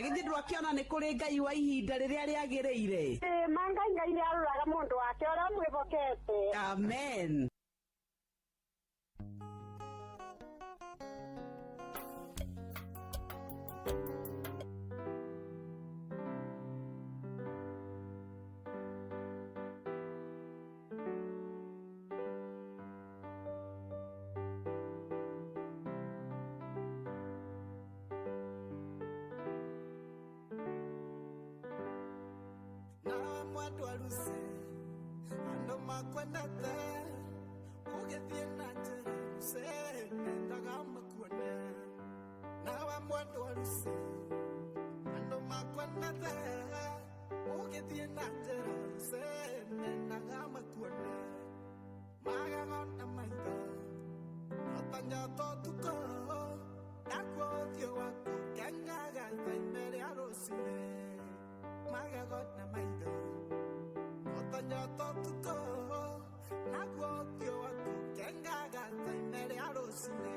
Githĩ ndwakiona nĩ kũrĩ Ngai wa ihinda rĩrĩa rĩagĩrĩire? Ngai nĩ arũraga mũndũ wake ũrĩa mwĩhokete. Amen. Ando makwendete ugithie na njira nendaga makuone nawe mwendo arusi ando makwendete ugithie na njira nendaga makuone magagona maitho atanya totuko nakwo thio wako kengaga mbere ya rusine magagona maitho Tanya totuko nagwo thio wako kengaga mbere ya rusine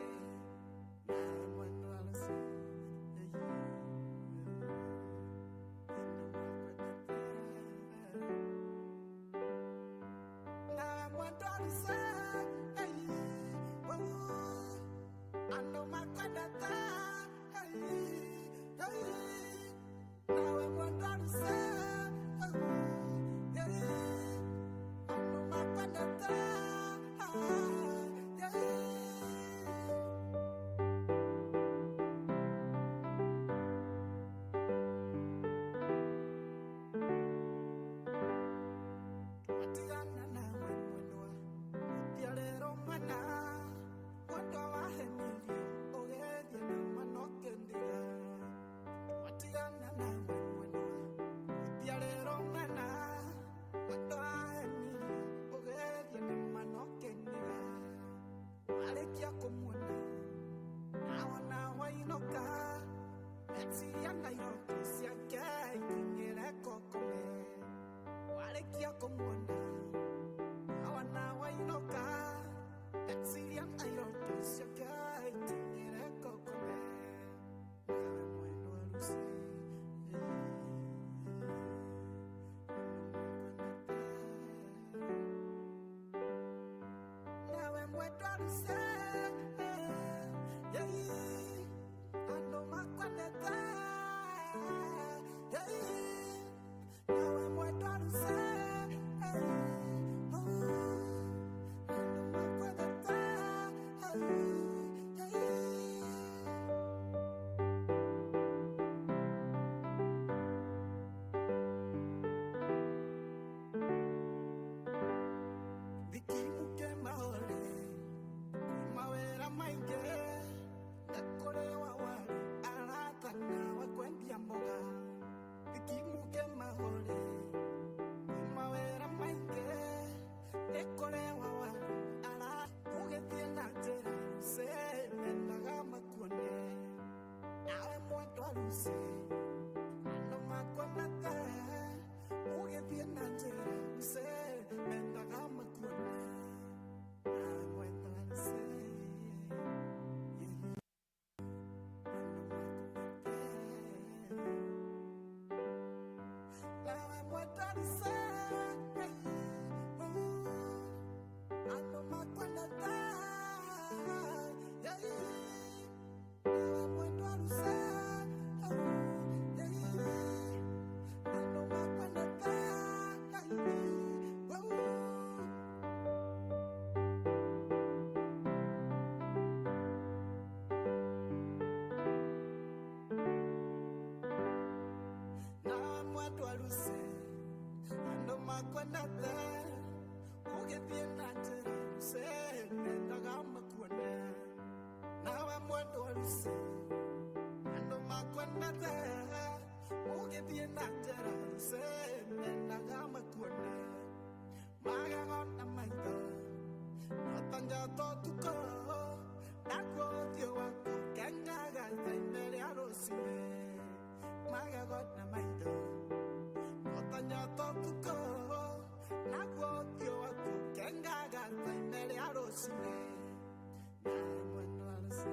na mwendo arusi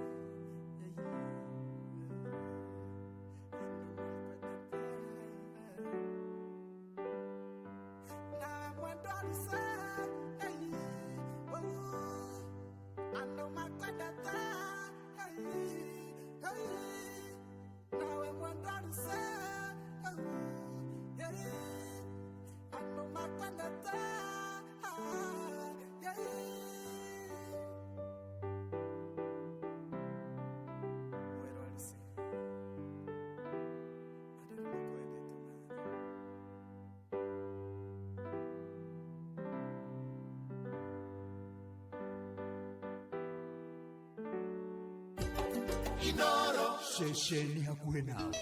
Inoro shesheni hakuhe nawe.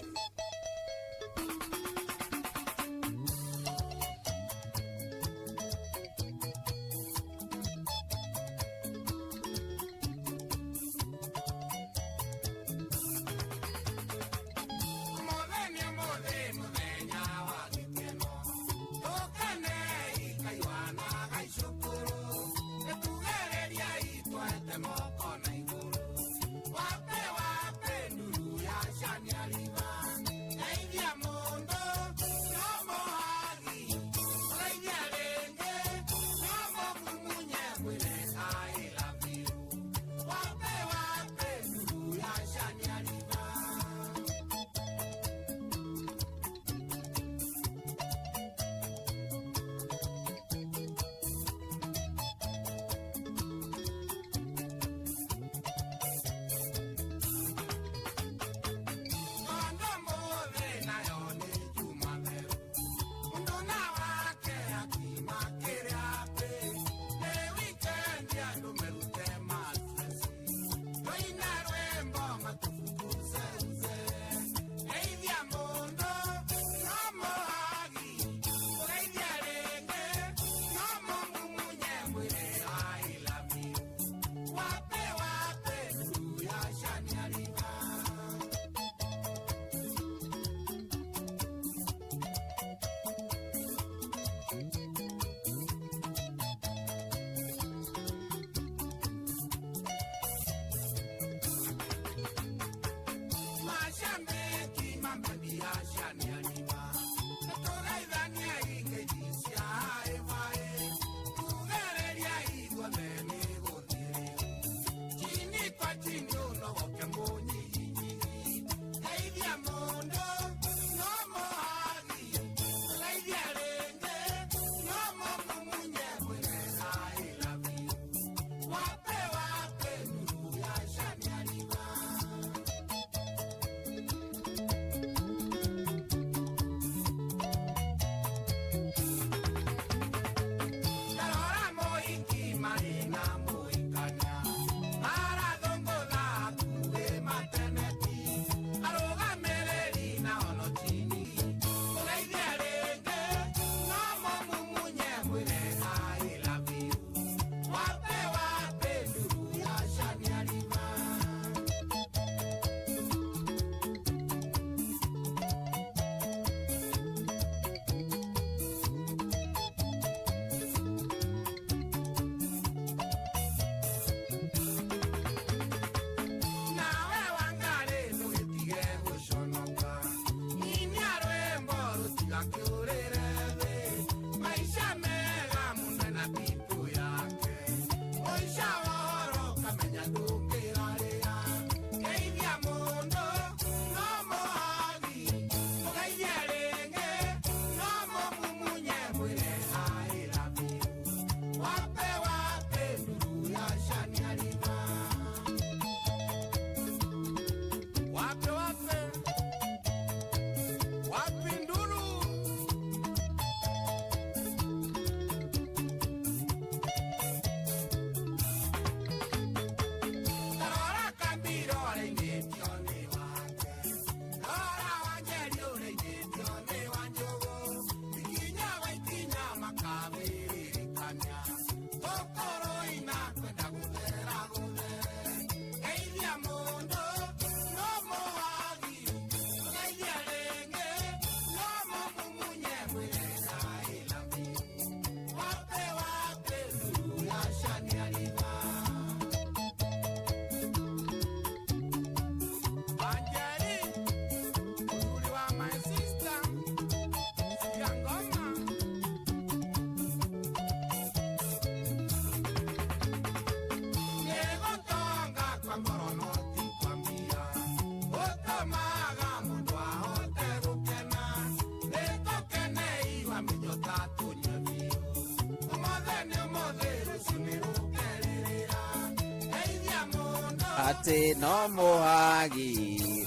Ate no mohagi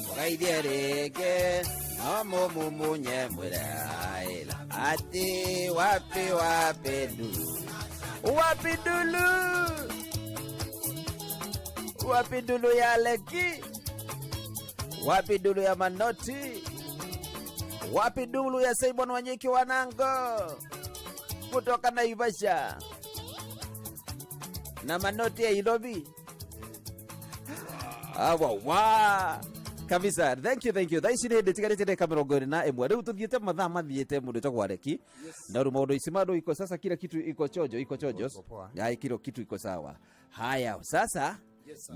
Mugaidie rege no mumunye mwiraila Ate wapi wapi dulu Wapi dulu Wapi dulu ya leki Wapi dulu ya Manoti? Wapi dulu ya Simon Wanyiki Wanango kutoka Naivasha na Manoti ya Nairobi? Wa kabisa. Thank you. Thaici nä ndä tigarä te kamera ngori na ĩmwe rĩu tũthiĩte mathaa mathiĩte mũndũ tagwo Areki na rĩu maũndũ ici maũndũ iko sasa, kila kitu iko chojo ya kila kitu iko sawa. Haya sasa,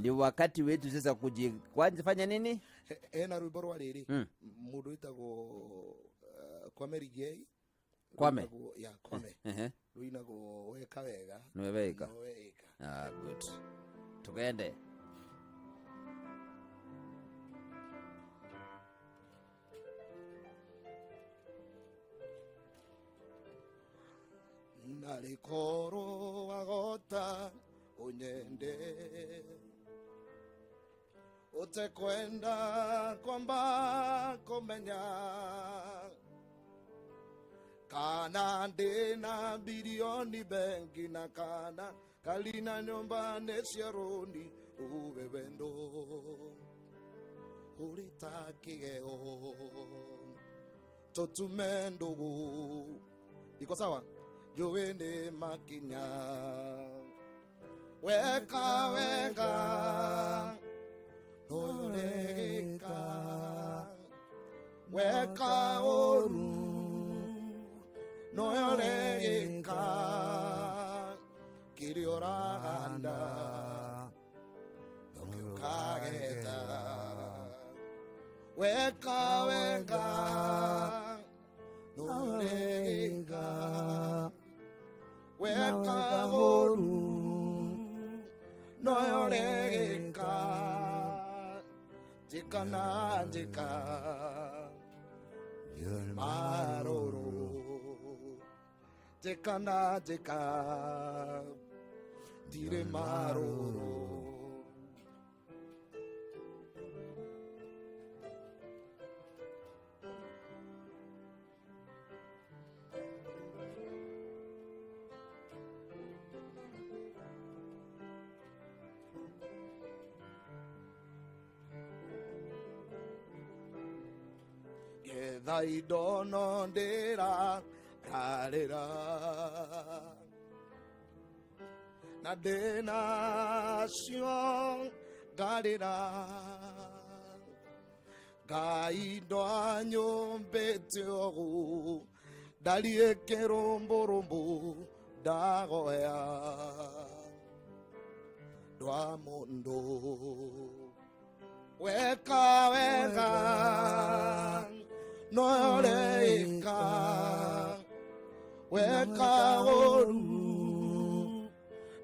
ni wakati wetu sasa kufanya nini? Ena rwimbo rwa rĩrĩ mũndũ wĩtagwo Kwame Rigei. Kwame Rũinagwo weka wega nĩ weka. Good, tugende. Narikoro wagota unyende utekwenda kwamba kumenya kana ndina bilioni bengi na kana kalina nyumba neciaroni uwe wendo ulitakigeo totumendugu. Iko sawa? Jowende makinya weka noreka weka oru noreka kirioranda kageta weka noreka weka oru noyoreka jikana jika maroro jikana jika dire maroro. Thy dono dera karera na denation garera gaido anyo beteo dalie keromborombo dagoya doa mondo weka noreka weka oru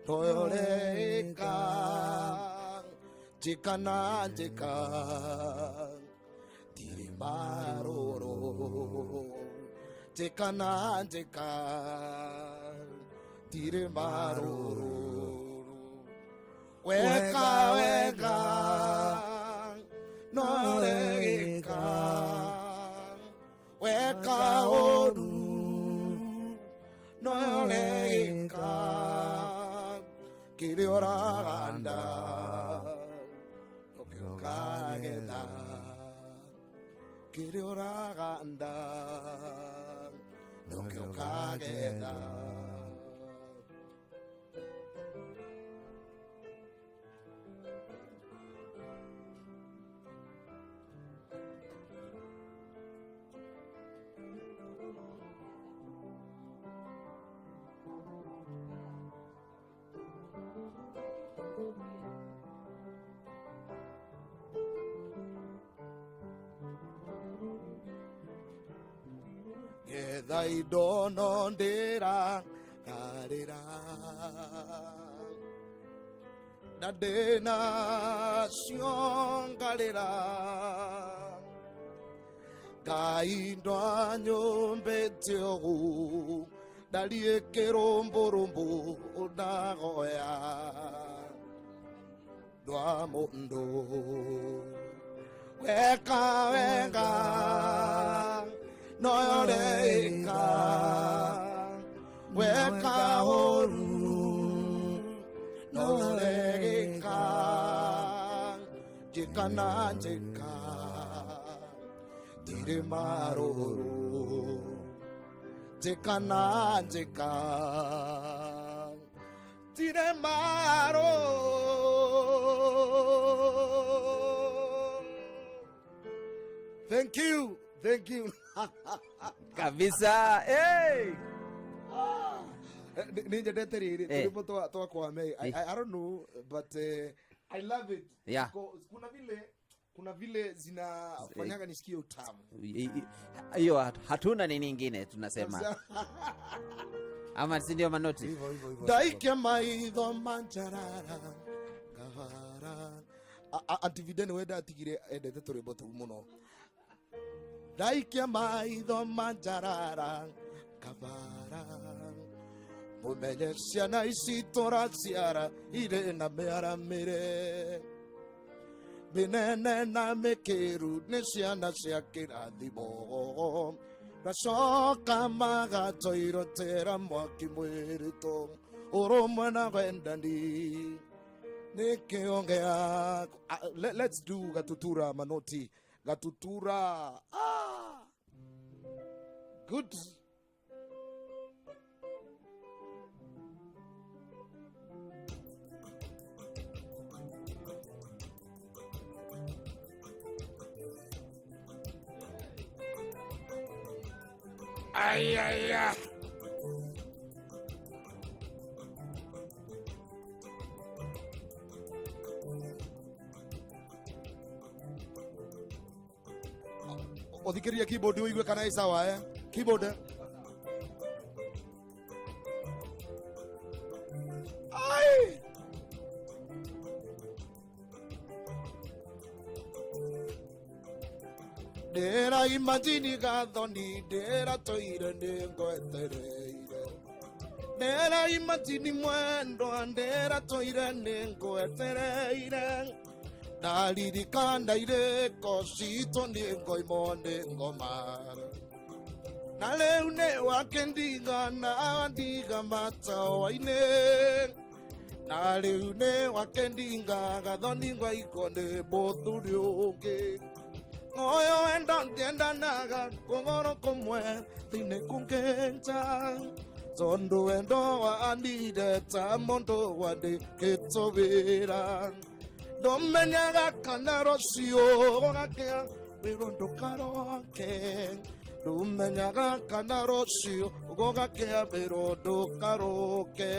noreka jikana jika tiri maroro jikana jika tiri maroro weka noreka weka oru noreka kirioranda kageta kirioranda kageta. Thy dono dera karera da denation galera gaido anyo beteo dalie keromborombo dagoya doa mondo weka noreka weka oru noreka jikana jika tire maroro njeka na njeka tire maroro. Thank you kabisa. Hey, ninjendete riri tulipo twa kwa Mei. I don't know but I love it. Yeah. Kuna vile zinafanyaga nisikie utamu. Hiyo hatuna nini nyingine tunasema. Ama si ndio Manoti? Hivyo. Daike maitho manjarara kahara. Antividen weda atigire endete turimbo tu muno. Daike maitho manjarara kabara. Mumenye ciana ici tũraciara irĩ na mĩaramĩre mĩnene na mĩkĩru nĩ ciana cia kĩrathimo gacoka magatoirotera mwaki mwĩrĩtũ ũrũmwe na wendani nĩ kĩongea. Let's do gatutura Manoti. Gatutura. Good. Ay. Odhikiria keyboard uigwe kana isawa keyboard ay dera imagine gathoni dera toire nengoetereire dera imagine mwendo dera toire nengoetereire ndaririkana irĩko citũ nĩ ngoimonĩ ngomara na rĩu nĩ wake ndiga na ndiga matawa-inĩ na rĩu nĩ wake ndiga gathoni ngwaiko nĩ mũthuri ũngĩ ũyũ wenda ndiendanaga kũgoro kũmwe thĩinĩ kũngĩnja tondũ wendo wanire ta mũndũ wandĩkĩtwo wĩra domenyaga kana rũciũ gũgakĩa wĩra ndũkaroke domenyaga kana rũciũ gũgakĩa wĩra ndũkaroke.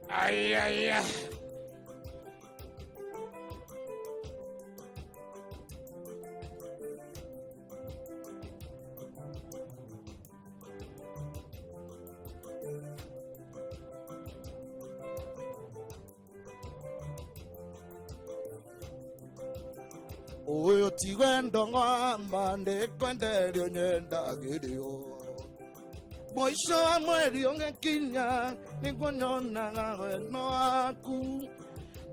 Ay. Uyo tigwendo ng'amba ndikwenderio nyendagirio mũico wa mweri ũgĩkinya nĩguo nyonaga wendo waku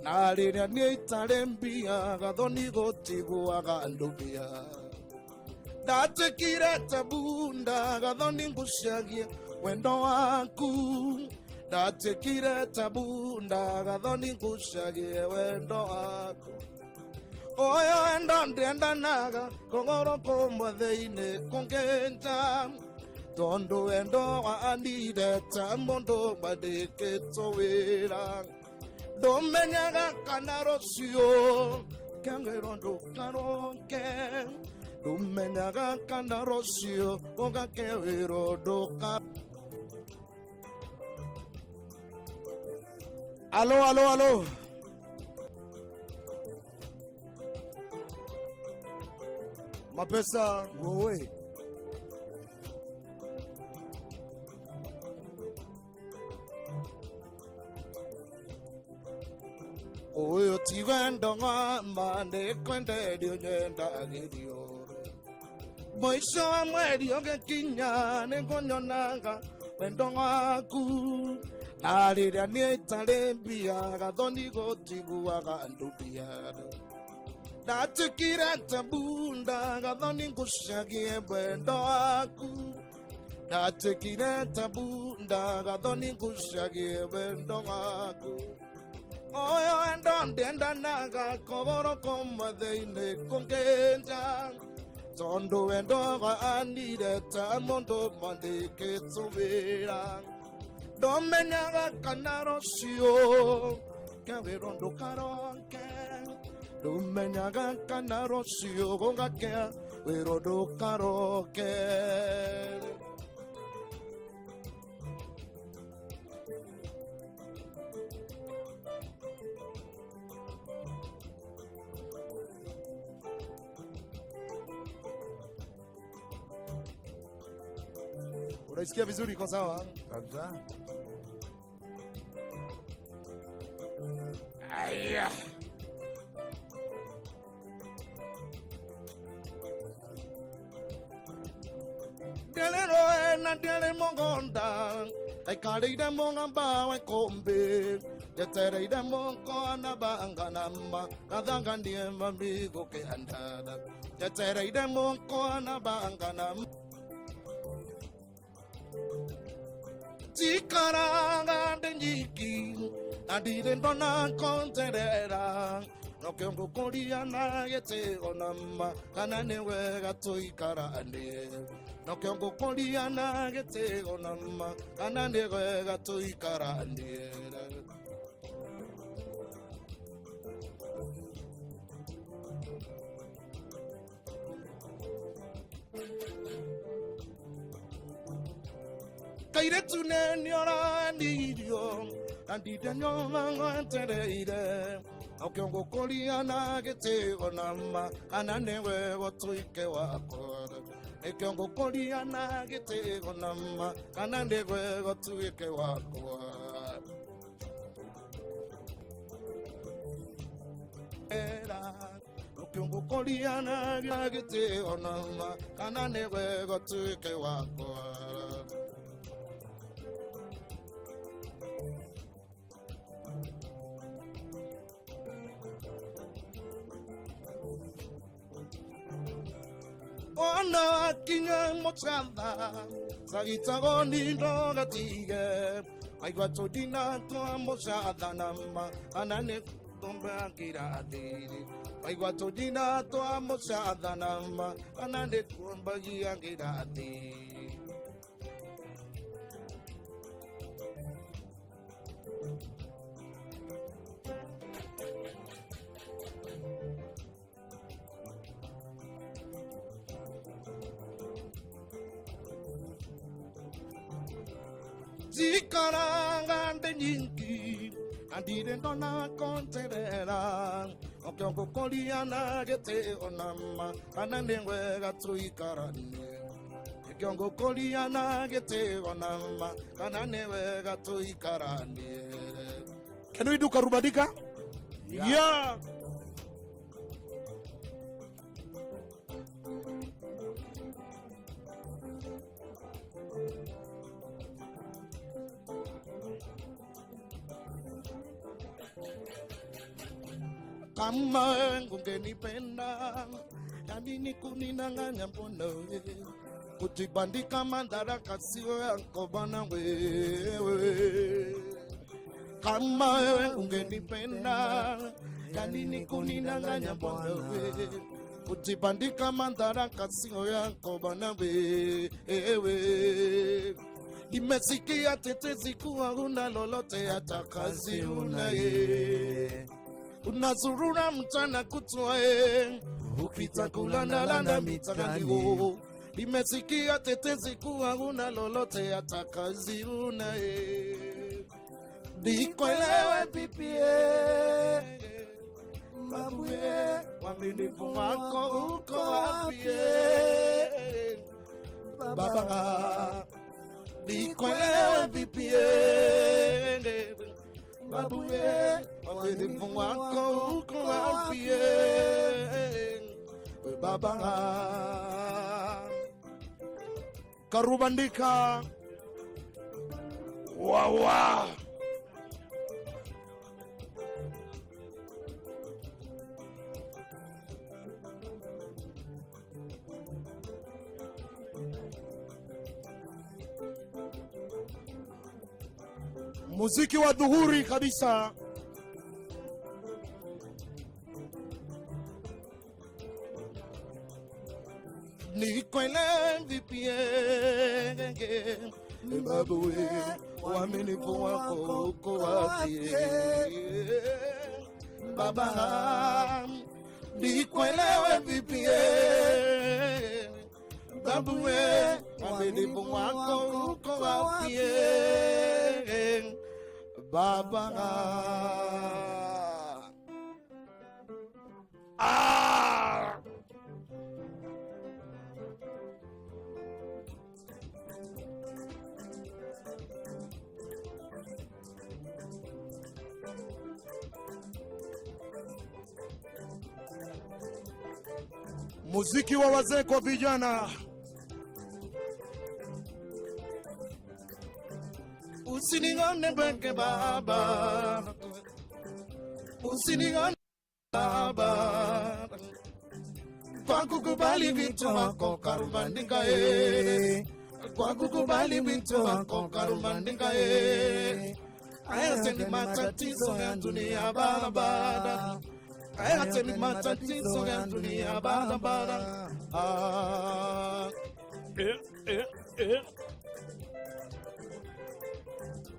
na rĩrĩa niĩ itarĩ mbia gathoni gũtigũaga ndũbia ndatĩkire ta bunda gathoni ngũcagie wendo waku ndatĩkire ta bunda gathoni ngũcagie wendo waku oyo wendo ndiendanaga kũgoro kũmwe thĩinĩ kũngĩnja tondũ wendo wanire ta mũndũ wandĩkĩtwo wĩra ndũmenyaga kana rũciũ kĩangĩrwo ndũkaroke ndũmenyaga kana rũciũ ũgake wĩra ndũka. Alo mapesa wowe uyo tigwendo ng'amba ndikwenderio nyendagirio mũico wa mweri ũgĩkinya nĩngũnyonaga wendo waku na rĩrĩa niĩ itarĩ mbia gathoni gũtiguaga ndũbia ndatĩkire ta bunda gathoni ngũcagie wendo waku ndatĩkire ta bunda gathoni ngũcagie wendo waku oyo wendo ndenda naga koboro komadeine kongenja Tondo wendo ga anire tamondo mandike tsubira Domenyaga kanaro sio Kaverondo karonke Domenyaga kanaro sio Gongake Verondo karoke Unaisikia vizuri kwa sawa? Kabisa. Aya. Delero na dele mongonda. Ai kari de mongamba wa kombe. Tetere de mongo na banga namba. Kadanga ndie mamigo ke andada. Tetere de mongo na banga namba. Tikaranga denjiki adire ndona konterera no kyongo koria na yete onamba kanane wega toikara ande no kyongo koria na yete onamba kanane wega toikara ande Kaire tune nyora ndiyo andide nyoma ntereire Okiongo kolia na gete onama anane wewe tuike wako Okiongo kolia na gete onama anane wewe tuike wako Okiongo kolia na gete onama anane wewe tuike wako Ona kinga mochanda Sagitago nindo gatige Aigwa todina toa mochada nama Anane tomba kiradiri Aigwa todina toa mochada nama Anane tomba kiradiri Zikaranga nyingi andire ndona konterera okiongo kolia na gete onama anane wega tuikarane okiongo kolia na gete onama anane wega tuikarane Can we do karubadika? Yeah. Kama ungenipenda yani nikuninang'anya mbona kujibandika madaraka sio yako bana wewe Kama ungenipenda yani nikuninang'anya mbona wewe kujibandika madaraka sio yako bana wewe Nimesikia tetezi kuwa una lolote hata kazi unaye Unazurura mchana kutwa ukipita kulandalanda mitani Nimesikia tetezi kuwa una lolote hata kazi unaye Nikuelewe pipie Mabuye waminifu wako uko wapie Baba Nikuelewe pipie Babuye, waminifu wako uko wapie Baba Karubandika Wawa Muziki wa dhuhuri kabisa nikwele vipie Babue uaminifu wako uko wapi Baba nikwelewe vipie Babue uaminifu wako uko wapi Baba Muziki wa wazee kwa vijana. Usiningane beke baba, usiningane baba, kwa kukubali vitu wako karubandika kwa kukubali vitu wako karubandika Haya ni matatizo ya dunia baba. Haya ni matatizo ya dunia baba.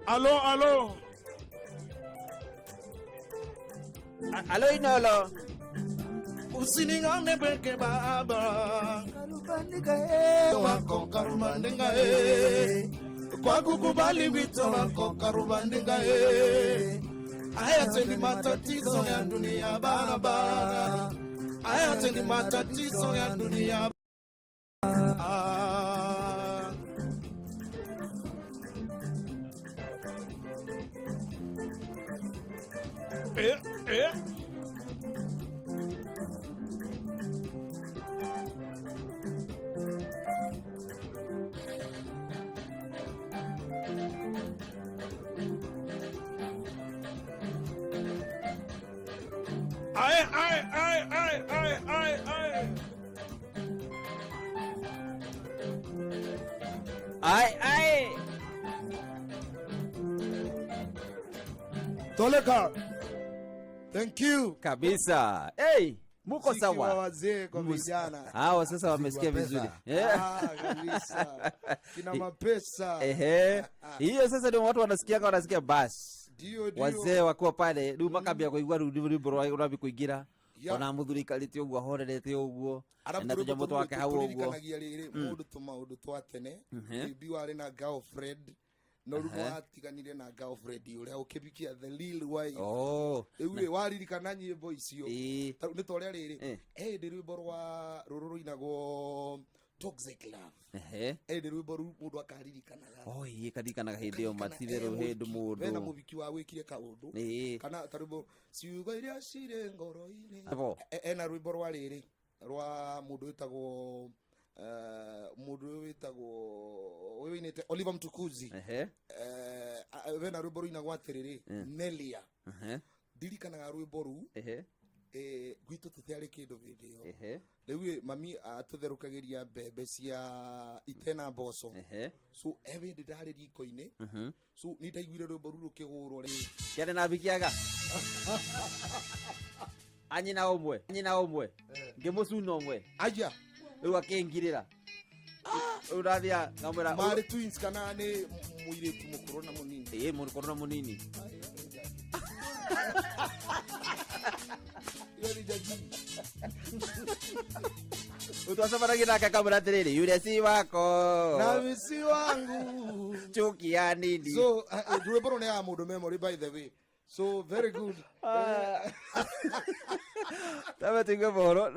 Alo. Alo Inolo. Usiningane beke baba. Karubandika wako karubandika kwa kukubali vitu wako karubandika Haya ni matatizo ya dunia baba. Haya ni matatizo ya dunia Ai. Toleka. Thank you. Kabisa. Hey, muko Muziki wa sawa. wazee kwa vijana. Hao sasa wamesikia vizuri. Kabisa. Kina mapesa. Hiyo sasa ndio watu wanasikia basi. Ndio. Wazee wakiwa pale, ndio makambia kuigwa rwimbo rwa kuigira. Ona muthuri kalite uguo horerete uguo. Na tuja moto wake hau uguo. Mundu tumaudu twatene. Bibi wari na girlfriend. No rugo atiganire na girlfriend uria ukibikia the Lil Wayne. Ewe waririkana nyimbo icio. Ni toria riri. Ndi rwimbo rwa ruru ruinagwo Toxic Love. Ndi rwimbo ru mundu akaririkanaga. Karirikanaga hindi yo matithero hindu mundu. Wena mubiki wa gwikire kaundu. Kana tarumbo ciugo iria cire ngoro-ini. Ena rwimbo rwa riri rwa mundu witagwo winite Oliver Mtukuzi. Wena rwimbo ruinagwo atiriri Nelia. Ndirikanaga rwimbo ru gwitu tutiari kindu hindi yo. Riu mami atutherukagiria mbembe cia itena mboco. So every ndari riko-ini. So ni ndaiguire rwimbo ru rukigurwo ri. Kiare na bikiaga. Anyina omwe. Ngemucuna omwe. Aja. Riu akingirira. Urathia ngamwira mari twins kana ni muiritu mukuru na munini. Mukuru na munini. Utwasabaragira kakamura atiriri yule si wako na misi wangu chukia nini. So rwimbo ni ya mundu memory by the way. So very good. Tama tuigwe boro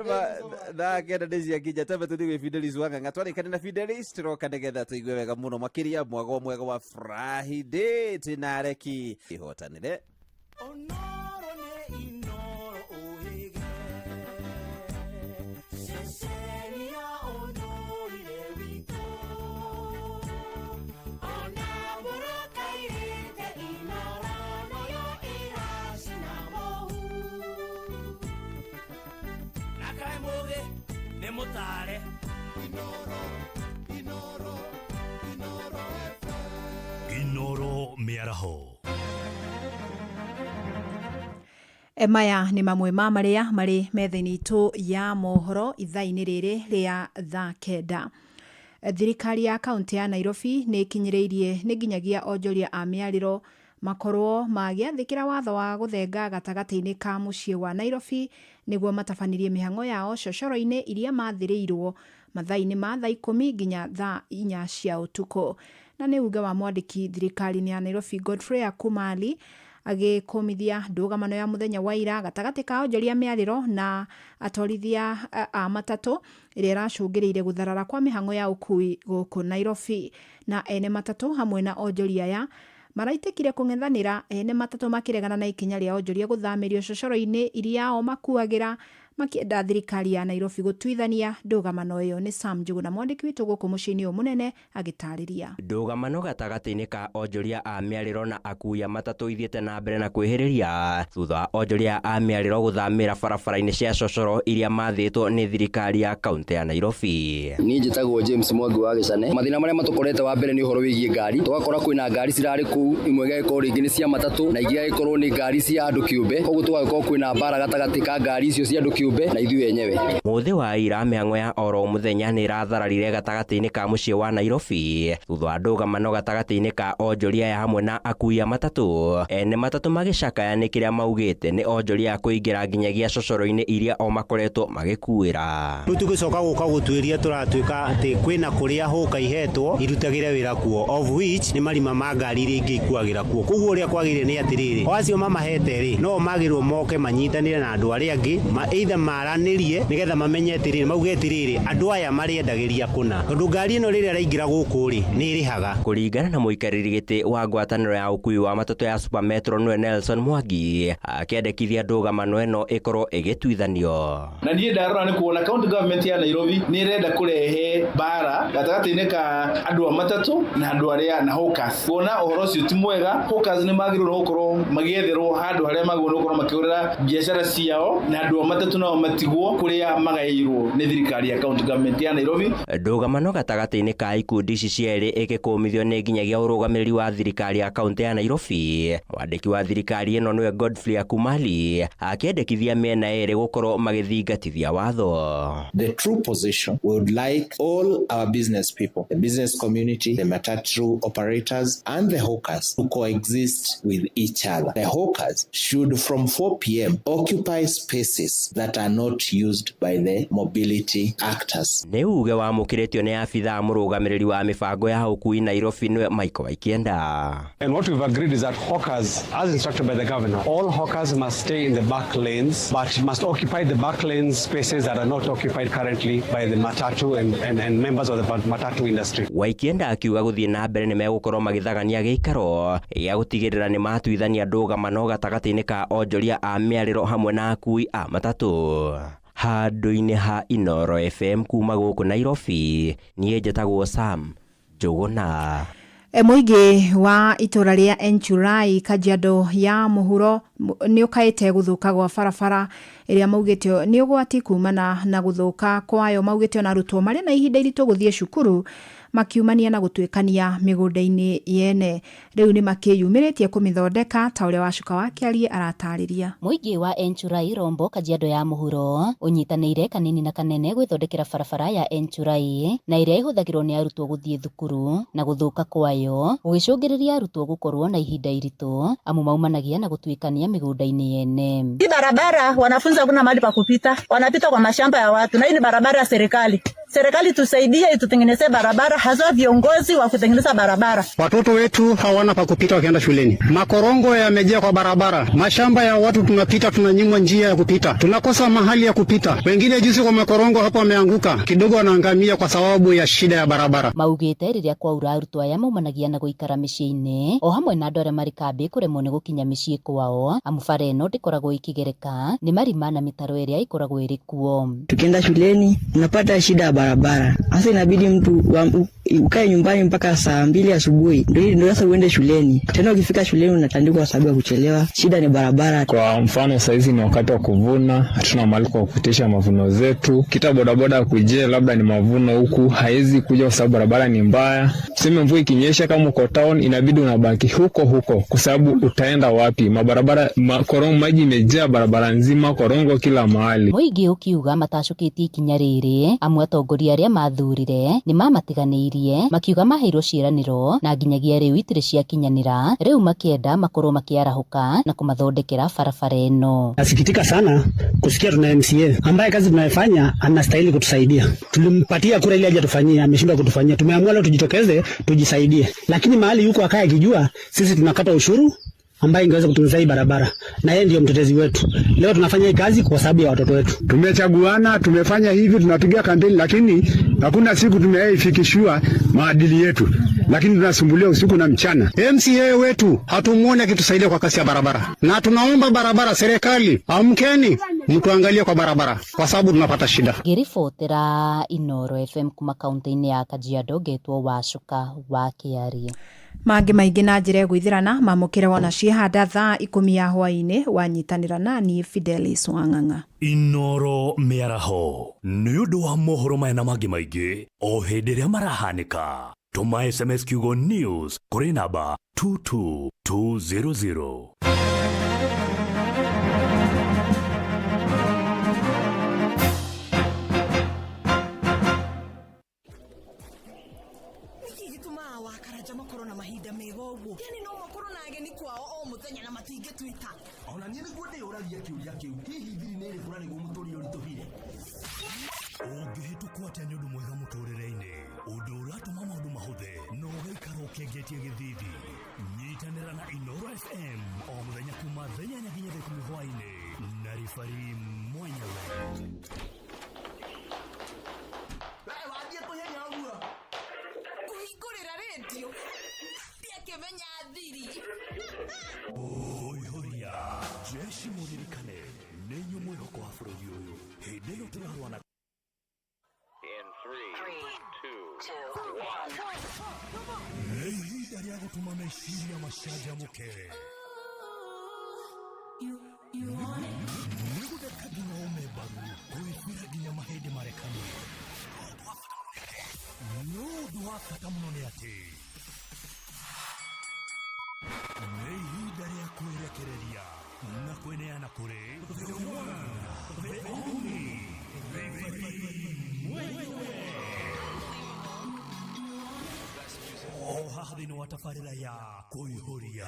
na kenda ndizia kija tama tuigwe Fidelis wanga ngatwari kana Fidelis troka negetha tuigwe wega muno makiria mwega wa Friday tinareki ihotanire onoro ne inoro ohege seseria ondoire wito ona buraka irete inara no yo irashina mohu nakai moge ne motare Inoro Miaraho. Maya nĩ mamwe ma marĩa marĩ metha-inĩ itũ ya mohoro ithaa-inĩ rĩrĩ rĩa thaa kenda. Thirikari ya kaunti ya Nairobi nĩ ikinyĩrĩirie nĩ nginyagia onjoria a mĩarĩro makorwo magĩathĩkĩra watho wa gũthenga gatagatĩ-inĩ ka mũciĩ wa Nairobi nĩguo matabanirie mĩhang'o yao cocoro-inĩ iria mathĩrĩirwo mathaa-inĩ ma thaa 10 nginya thaa 4 cia ũtukũ. Na nĩ uge wa mwandĩki thirikari-inĩ ya Nairobi Godfrey Akumali agĩkũmithia ndũgamano ya mũthenya wa ira gatagatĩ ka onjoria mĩarĩro na atwarithia a matatũ ĩrĩa ĩracũngĩrĩire gũtharara kwa mĩhang'o ya ũkui gũkũ Nairobi. Na ene matatũ hamwe na onjoria aya maraitĩkire kũng'ethanĩra, ene matatũ makĩregana na ikinya rĩa onjoria gũthamĩrio cocoro-inĩ iria o makuagĩra, makĩenda thirikari ya Nairobi gũtuithania ndũgamano ĩyo. Nĩ Sam Njuguna mwandĩki witũ gũkũ mũciĩ-inĩ ũyũ mũnene agĩtarĩria. Ndũgamano gatagatĩ-inĩ ka onjoria a mĩarĩro na akui a matatũ ithiĩte na mbere na kwĩhĩrĩria thutha wa onjoria a mĩarĩro gũthamĩra barabara-inĩ cia cocoro iria mathĩtwo nĩ thirikari ya kaunti ya Nairobi. Niĩ njĩtagwo James Mwangi wa Gĩcane. Mathĩna marĩa matũkorete wa mbere nĩ ũhoro wĩgiĩ ngari. Tũgakora kwĩna ngari cirarĩ kũu, imwe igagĩkorwo rĩngĩ nĩ cia matatũ na ingĩ igagĩkorwo nĩ ngari cia andũ kĩũmbe. Koguo tũgagĩkorwo kwĩna mbara gatagatĩ ka ngari icio cia andũ kĩũmbe na ithuĩ enyewe. Mũthĩ wa ira mĩhang'o ya oro mũthenya nĩ ĩrathararire gatagatĩ-inĩ ka mũciĩ wa Nairobi thutha wa ndũgamano gatagatĩ-inĩ ka onjoria ya hamwe na akui a matatũ. Ene matatũ magĩcakaya nĩ kĩrĩa maugĩte nĩ onjoria kũingĩra nginyagia cocoro-inĩ iria o makoretwo magĩkuĩra. Rĩu tũgĩcoka gũka gũtuĩria tũratuĩka atĩ kwĩna kũrĩa hũka ihetwo irutagĩre wĩra kuo, of which nĩ marima ma ngari iria ingĩ ikuagĩra kuo. Koguo ũrĩa kwagĩrĩire nĩ atĩrĩrĩ, o acio mamahete rĩ, no magĩrĩrwo moke manyitanĩre na andũ arĩa angĩ either maranĩrie nĩgetha mamenye atĩrĩrĩ, mauge atĩrĩrĩ, andũ aya marĩendagĩria kũna, tondũ ngari ĩno rĩrĩa ĩraingĩra gũkũ rĩ nĩ ĩrĩhaga. Kũringana na mũikarĩri gĩtĩ wa ngwatanĩro ya ũkui wa matatũ ya Super Metro nĩwe Nelson Mwangi akĩendekithia ndũgamano ĩno ĩkorwo ĩgĩtuithanio. Na niĩ ndarora nĩ kuona county government ya Nairobi nĩ ĩrenda kũrehe bara gatagatĩ-inĩ ka andũ a matatũ na andũ arĩa na hawkers. Kuona ũhoro ũcio ti mwega, hawkers nĩ magĩrĩirwo gũkorwo magĩetherwo handũ harĩa magĩrĩirwo gũkorwo makĩhũrĩra biacara ciao na andũ a matatũ nao matigwo kũrĩa magaĩirwo nĩ thirikari ya county government ya Nairobi. Ndũgamano gatagatĩ-inĩ ka ikundi ici cierĩ ĩgĩkũmithio nĩ nginyagia ũrũgamĩrĩri wa thirikari ya kaunti ya Nairobi. Mwandĩki wa thirikari ĩno nĩwe Godfrey Akumali akĩendekithia mĩena ĩrĩ gũkorwo magĩthingatithia watho. The true position, we would like all our business people, the business community, the matatu operators and the hawkers to coexist with each other. The hawkers should from 4 p.m. occupy spaces that are not used by the mobility actors. Nĩ uge wa mũkĩrĩtio nĩ abithaa mũrũgamĩrĩri wa mĩbango ya ũkui Nairobi nĩwe Michael Waikienda. And what we've agreed is that hawkers, as instructed by the governor, all hawkers must stay in the back lanes, but must occupy the back lanes spaces that are not occupied currently by the matatu and members of the matatu industry. Waikienda akiuga gũthiĩ na mbere nĩ megũkorwo magĩthagania gĩikaro gĩa gũtigĩrĩra nĩ matuithania ndũgamano gatagatĩ-inĩ ka onjoria a mĩarĩro hamwe na akui a matatũ. Handũ-inĩ ha Inooro FM kuma gũkũ Nairobi, niĩ njĩtagwo Sam Njuguna. Mũingĩ wa itũra rĩa Enchurai Kajiado ya mũhuro nĩ ũkaĩte gũthũka gwa barabara ĩrĩa maugĩte nĩ ũgwati kumana na gũthũka kwayo. Maugĩte na arutwo marĩ na ihinda iritũ gũthiĩ cukuru makiumania na gũtuĩkania mĩgũnda-inĩ yene. Rĩu nĩ makĩyumĩrĩtie kũmĩthondeka ta ũrĩa Wacuka Wakĩarie aratarĩria. Mũingĩ wa Enchurai Rombo Kajiado ya mũhuro ũnyitanĩire kanini na kanene gwĩthondekera barabara ya Enchurai na ĩrĩa ĩhũthagĩrwo nĩ arutwo gũthiĩ thukuru, na gũthũka kwayo gũgĩcũngĩrĩria arutwo gũkorwo na ihinda iritũ amu maumanagia na gũtuĩkania mĩgũnda-inĩ yene. Hii barabara wanafunzi hakuna mahali pa kupita, wanapita kwa mashamba ya watu, na hii ni barabara ya serikali. Serikali tusaidie itutengenezee barabara, hasa viongozi wa kutengeneza barabara. Watoto wetu hawana pa kupita wakienda shuleni. Makorongo yamejaa kwa barabara. Mashamba ya watu tunapita, tunanyimwa njia ya kupita. Tunakosa mahali ya kupita. Wengine juzi kwa makorongo hapo wameanguka, kidogo wanaangamia kwa sababu ya shida ya barabara. Maugĩte rĩrĩa kwaura arutwo aya maumanagia na gũikara mĩciĩ-inĩ o hamwe na andũ arĩa marĩ kambĩ kũremwo nĩ gũkinya mĩciĩ kwao amu bara ĩno ndĩkoragwo ikĩgereka nĩ marima na mĩtaro ĩrĩa ĩkoragwo ĩrĩ kuo. Tukienda shuleni tunapata shida ya barabara. Sasa inabidi mtu ukae nyumbani mpaka saa 2 asubuhi ndio sasa uende shuleni. Tena ukifika shuleni unatandikwa kwa sababu ya kuchelewa. Shida ni barabara. Kwa mfano saizi ni wakati wa kuvuna, hatuna mahali kwa kupitisha mavuno zetu. Kita bodaboda kujia labda ni mavuno huku haizi kuja kwa sababu barabara ni mbaya. Tuseme mvua ikinyesha kama uko town inabidi unabaki huko kwa sababu utaenda wapi? Mabarabara korongo maji imejaa barabara nzima, korongo kila mahali. Muigi ukiuga matacukiti ikinya riri amwe atongoria aria mathurire ni mamatiganirie makiuga maheirwo ciiraniro na nginyagia riu itire cia kinyanira riu makienda makorwo makiarahuka na kumathondekera barabara ino. Nasikitika sana kusikia tuna MCA ambaye kazi tunayofanya anastahili kutusaidia. Tulimpatia kura ile aje tufanyie, ameshindwa kutufanyia. Tumeamua leo tujitokeze tujisaidie, lakini mahali yuko akaya kijua sisi tunakata ushuru ambaye ingeweza kutunzai barabara na yeye ndio mtetezi wetu. Leo tunafanya hii kazi kwa sababu ya watoto wetu. Tumechaguana, tumefanya hivi, tunapiga kampeni, lakini hakuna siku tumeifikishwa maadili yetu, lakini tunasumbulia usiku na mchana. MCA wetu hatumuone akitusaidia kwa kasi ya barabara, na tunaomba barabara, serikali amkeni mtuangalie kwa barabara kwa sababu tunapata shida. Ngiribotera Inoro FM kuma kaunti-ini ya Kajiado getwo Wacuka wa Kiarie. Mangi maingi na njira gwithirana mamukire wona ciehanda thaa 10 ya hwaini wanyitanira nani Fidelis Wang'ang'a. Inoro miaraho ni undu wa mohoro maya na mangi maingi o hindi ria marahanika. Tuma SMS kiugo news kuri namba 22200. Yani no makuru na ageni kwao o muthenya na matinge twita. Ona niĩ nĩguo ndĩũragia kĩũria kĩu. Hihi thiri nĩ ĩrĩkũ na nĩguo mũtũrĩre ũritũhire? Ũngĩhĩtũkwo atĩa nĩ ũndũ mwega mũtũrĩre-inĩ, ũndũ ũratũma maũndũ mahũthe na ũgaikara ũkĩengetie gĩthithi. Nyitanĩra na Inoro FM o mũthenya kuma thaa 8 nginya 10 hwaĩ-inĩ na ribari mwenyewe. Wathiĩ kũhenya ũguo kũhingũrĩra redio kĩmenya thiri. Ũihũria jeshi mũririkane nĩ inyuĩ mwĩhoko wa bũrũri ũyũ hĩndĩ ĩyo tũrarwana. Nĩ ihinda rĩa gũtũma meciria macanjamũke, nĩ gũtheka nginya ũme mbaru, kwĩbira nginya mahĩndĩ marekanie. No ũndũ wa bata mũno nĩ atĩ nĩ ihinda rĩa kwĩrekereria na kwĩneana kũrĩ o haha thĩinĩ wa tabarĩra ya kũihũria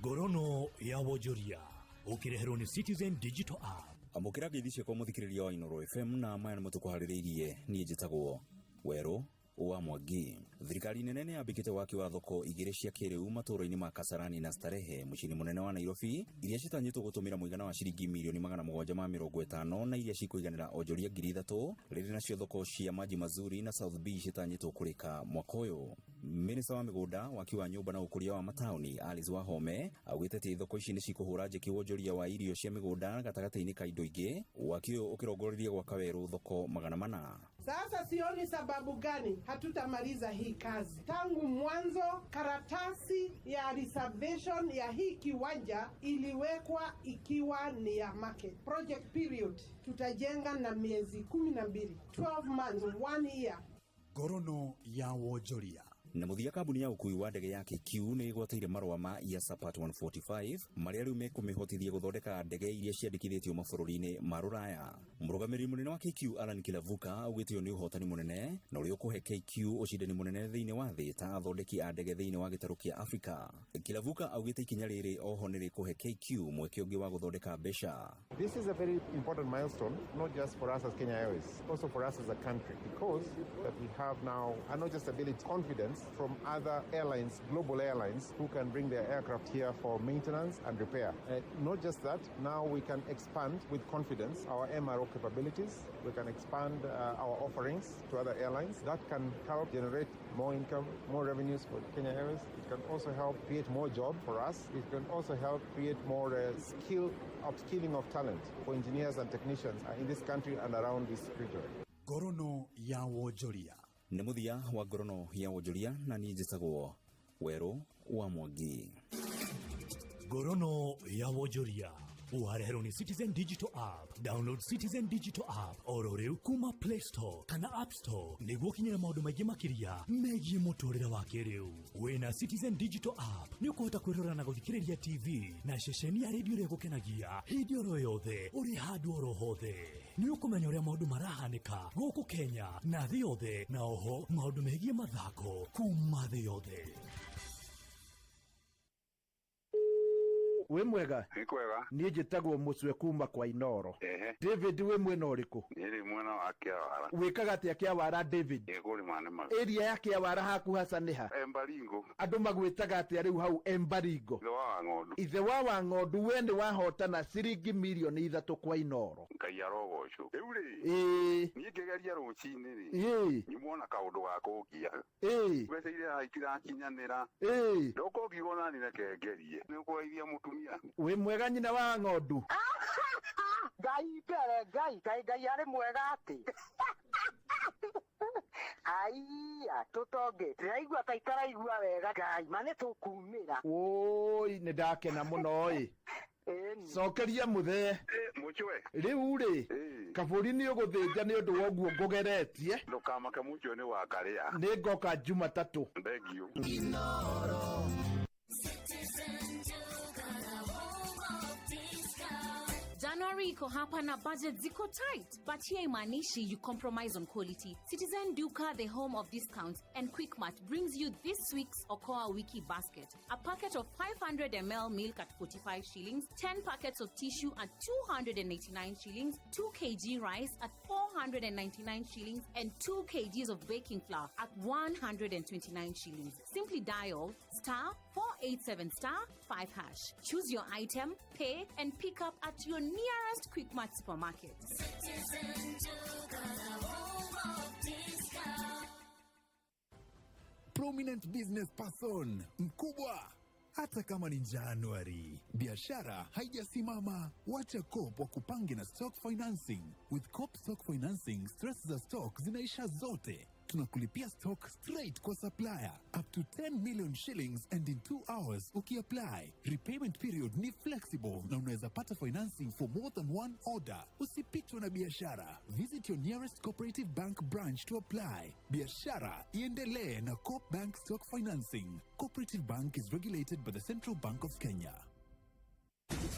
ngorono ya wonjoria ũkĩreherwo nĩ Citizen Digital App. Amũkĩra ngeithi ciakwa mũthikĩrĩria wa Inoro FM na maya nĩmo tũkũharĩrĩirie. Niĩ njĩtagwo Werũ wa Mwangi. Thirikari nene nĩ yambĩkĩte waki wa thoko igĩrĩ cia kĩrĩu matũũra-inĩ ma Kasarani na Starehe mũciĩ-inĩ mũnene wa Nairobi, iria citanyĩtwo gũtũmĩra mũigana wa ciringi mirioni 750 na iria cikũiganĩra onjoria 3,000 rĩrĩ nacio thoko cia Maji Mazuri na South B citanyĩtwo kũrĩka mwaka ũyũ. Minista wa mĩgũnda, waki wa nyũmba na ũkũria wa mataũni Alice Wahome augĩte atĩ thoko ici nĩ cikũhũra njeki wonjoria wa irio cia mĩgũnda gatagatĩ-inĩ ka indo ingĩ, waki ũyũ ũkĩrongoreria gwaka werũ thoko 400. Sasa sioni sababu gani hatutamaliza hii kazi. Tangu mwanzo karatasi ya reservation ya hii kiwanja iliwekwa ikiwa ni ya market. Project period tutajenga na miezi 12, 12 months, 1 year. Ngorono ya wonjoria. Na muthia kambuni ya ukui wa ndege ya KQ nĩ ĩgwataire marũa ma IASAPAT 145 marĩa rĩu mekũmĩhotithia gũthondeka ndege iria ciandĩkithĩtio mabũrũri-inĩ ma Rũraya. Mũrũgamĩrĩri mũnene wa KQ Alan Kilavuka augĩte ũyũ nĩ ũhotani mũnene na ũrĩa ũkũhe KQ ũcindani mũnene thĩinĩ wa thĩ ta athondeki a ndege thĩinĩ wa gĩtarũ kĩa Afrika. Kilavuka augĩte ikinya rĩrĩ oho nĩ rĩkũhe KQ mweke ũngĩ wa gũthondeka mbeca. This is a very important milestone, not just for us as Kenya Airways, also for us as a country, because that we have now not just ability, confidence from other airlines, global airlines, who can bring their aircraft here for maintenance and repair. Not just that, now we can expand with confidence our MRO capabilities. We can expand our offerings to other airlines. That can help generate more income, more revenues for Kenya Airways. It can also help create more jobs for us. It can also help create more upskilling of talent for engineers and technicians in this country and around this region. Ngorono ya Wonjoria. Nĩ mũthia wa ngorono ya Wonjoria na niĩ njĩtagwo Werũ wa Mwangi. Ngorono ya Wonjoria. Wareherwo ni Citizen Digital App. Download Citizen Digital App oro rĩu kuma Play Store kana App Store nĩguo kinyĩra maũndũ maingĩ makĩria megiĩ mũtũrĩre wa kĩrĩu. Wĩna Citizen Digital App nĩ ũkũhota kwĩrora na gũthikĩrĩria TV na ceceni ya redio ĩrĩa gũkenagia hĩndĩ oro yothe ũrĩ handũ oro hothe. Nĩ ũkũmenya ũrĩa maũndũ marahanĩka gũkũ Kenya na thĩ yothe, na oho maũndũ megiĩ mathako kuma thĩ yothe. We mwega? Ni kwega. Niĩ njĩtagwo Mũcwe kuma kwa Inoro. David we mwena ũrĩkũ? Nĩ mwena wa Kĩawara. Wĩkaga atĩa Kĩawara David? Kũrĩma nĩ ma. Area ya Kĩawara haku hasa nĩ ha? Embaringo. Andũ magwĩtaga atĩa rĩu hau Embaringo? Ithe wa Ng'ondu. Ithe wa Wang'ondu we nĩ wahotana ciringi mirioni 3 kwa Inoro. Ngai arogocwo. Rĩu rĩ. Niĩ ngĩgeria rũcinĩ rĩ. Nyumona kaũndũ ga kũngia. Mbeca iria haitirakinyanĩra. Ndoko ngigona nĩ rekengerie. Nĩ kũgeithia mũtumia. We mwega nyina wa Ng'ondu? Ngai mbere Ngai arĩ mwega atĩ. Aiya tutonge tiraigua ta itaraigua wega Ngai mane tukumĩra. Oi nĩ ndakena mũno ĩ. Cokeria mũthee. Mũchwe. Rĩu rĩ kabũri nĩ ũgũthĩnja nĩ ũndũ wa ũguo ngũgeretie. Ndũkamake Mũchwe nĩ wa karĩa. Nĩ ngoka Jumatatũ. Thengiũ. January iko hapa na budget ziko tight, but here imanishi you compromise on quality. Citizen Duka, the home of discounts, and Quickmart brings you this week's Okoa Wiki basket. A packet of 500 ml milk at 45 shillings, 10 packets of tissue at 289 shillings, 2 kg rice at 499 shillings, and 2 kgs of baking flour at 129 shillings. Simply dial *487*5#. Choose your item, pay, and pick up at your nearest Quickmart supermarket. Prominent business person mkubwa. Hata kama ni Januari, biashara haijasimama. Wacha Coop wakupange na stock financing. With Coop stock financing, stress za stock zinaisha zote. Tunakulipia stock straight kwa supplier up to 10 million shillings and in 2 hours ukiapply. Repayment period ni flexible na unaweza pata financing for more than one order. Usipitwe na biashara. Visit your nearest cooperative bank branch to apply. Biashara iendelee na Coop Bank Stock Financing. Cooperative Bank is regulated by the Central Bank of Kenya.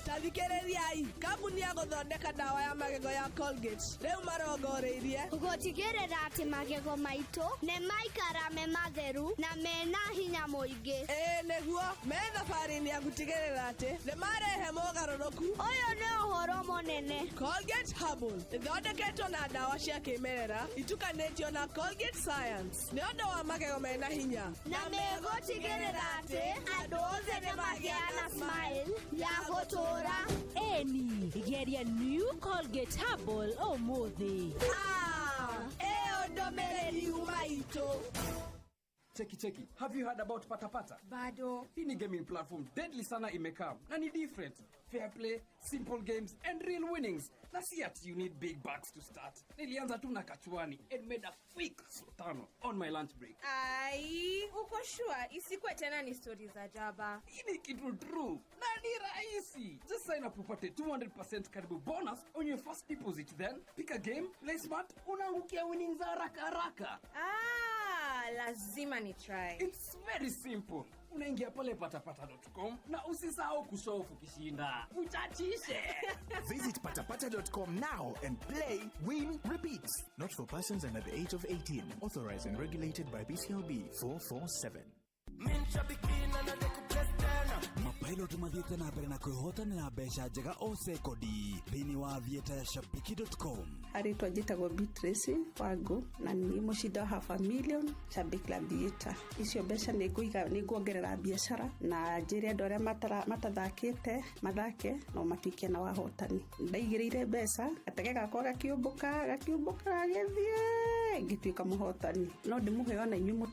Tathikĩrĩriai, kambuni ya gũthondeka ndawa ya magego ya Colgate rĩu marongoreirie gũtigĩrĩra atĩ magego maitũ nĩ maikara me matheru na mena hinya mũingĩ. Nĩguo me thabarĩ-inĩ ya gũtigĩrĩra atĩ nĩ marehe mogarũrũku. Ũyũ nĩ ũhoro mũnene. Colgate Herbal ĩthondeketwo na ndawa cia kĩmerera itukanĩtio na Colgate Science nĩ ũndũ wa magego mena hinya na megũtigĩrĩra atĩ andũ othe nĩ magĩa na smile ya gũtũra. Eni geria new Colgate Herbal ũmũthĩ. Ĩyo ndũmĩrĩri maitũ. Cheki. Have you heard about Patapata? Bado. Hii ni gaming platform deadly sana imekam. Na ni different. Fair play, simple games and real winnings. Na si ati you need big bucks to start. Nilianza tu na kachuani and made a quick sotano on my lunch break. Ai, uko sure isikuwe tena ni stories za jaba. Hii ni kitu true. Na ni rahisi. Just sign up upate 200% karibu bonus on your first deposit, then pick a game, play smart, unaangukia winnings za haraka. Lazima ni try. It's very simple. Unaingia pale patapata.com na usisahau kushofu kishinda. Uchachishe. Visit patapata.com now and play, win, repeat. Not for persons under the age of 18. Authorized and regulated by BCLB 447. pilot mathiete na mbere na kwihotanira mbeca njega o sekodi thiini wa thieta ya shabiki.com. Aritwa njitagwo Beatrice Wangu na ni mucinda half a million Shabiki la Theatre. Icio mbeca nĩ nguongerera biashara na njĩre andũ arĩa matathakĩte mathake no matuĩke na wahotani. Ndaigĩrĩire mbeca gatege gakwa gakiumbũka gagĩthiĩ ngĩtuĩka mũhotani. No ndĩmũhe ona inyuĩ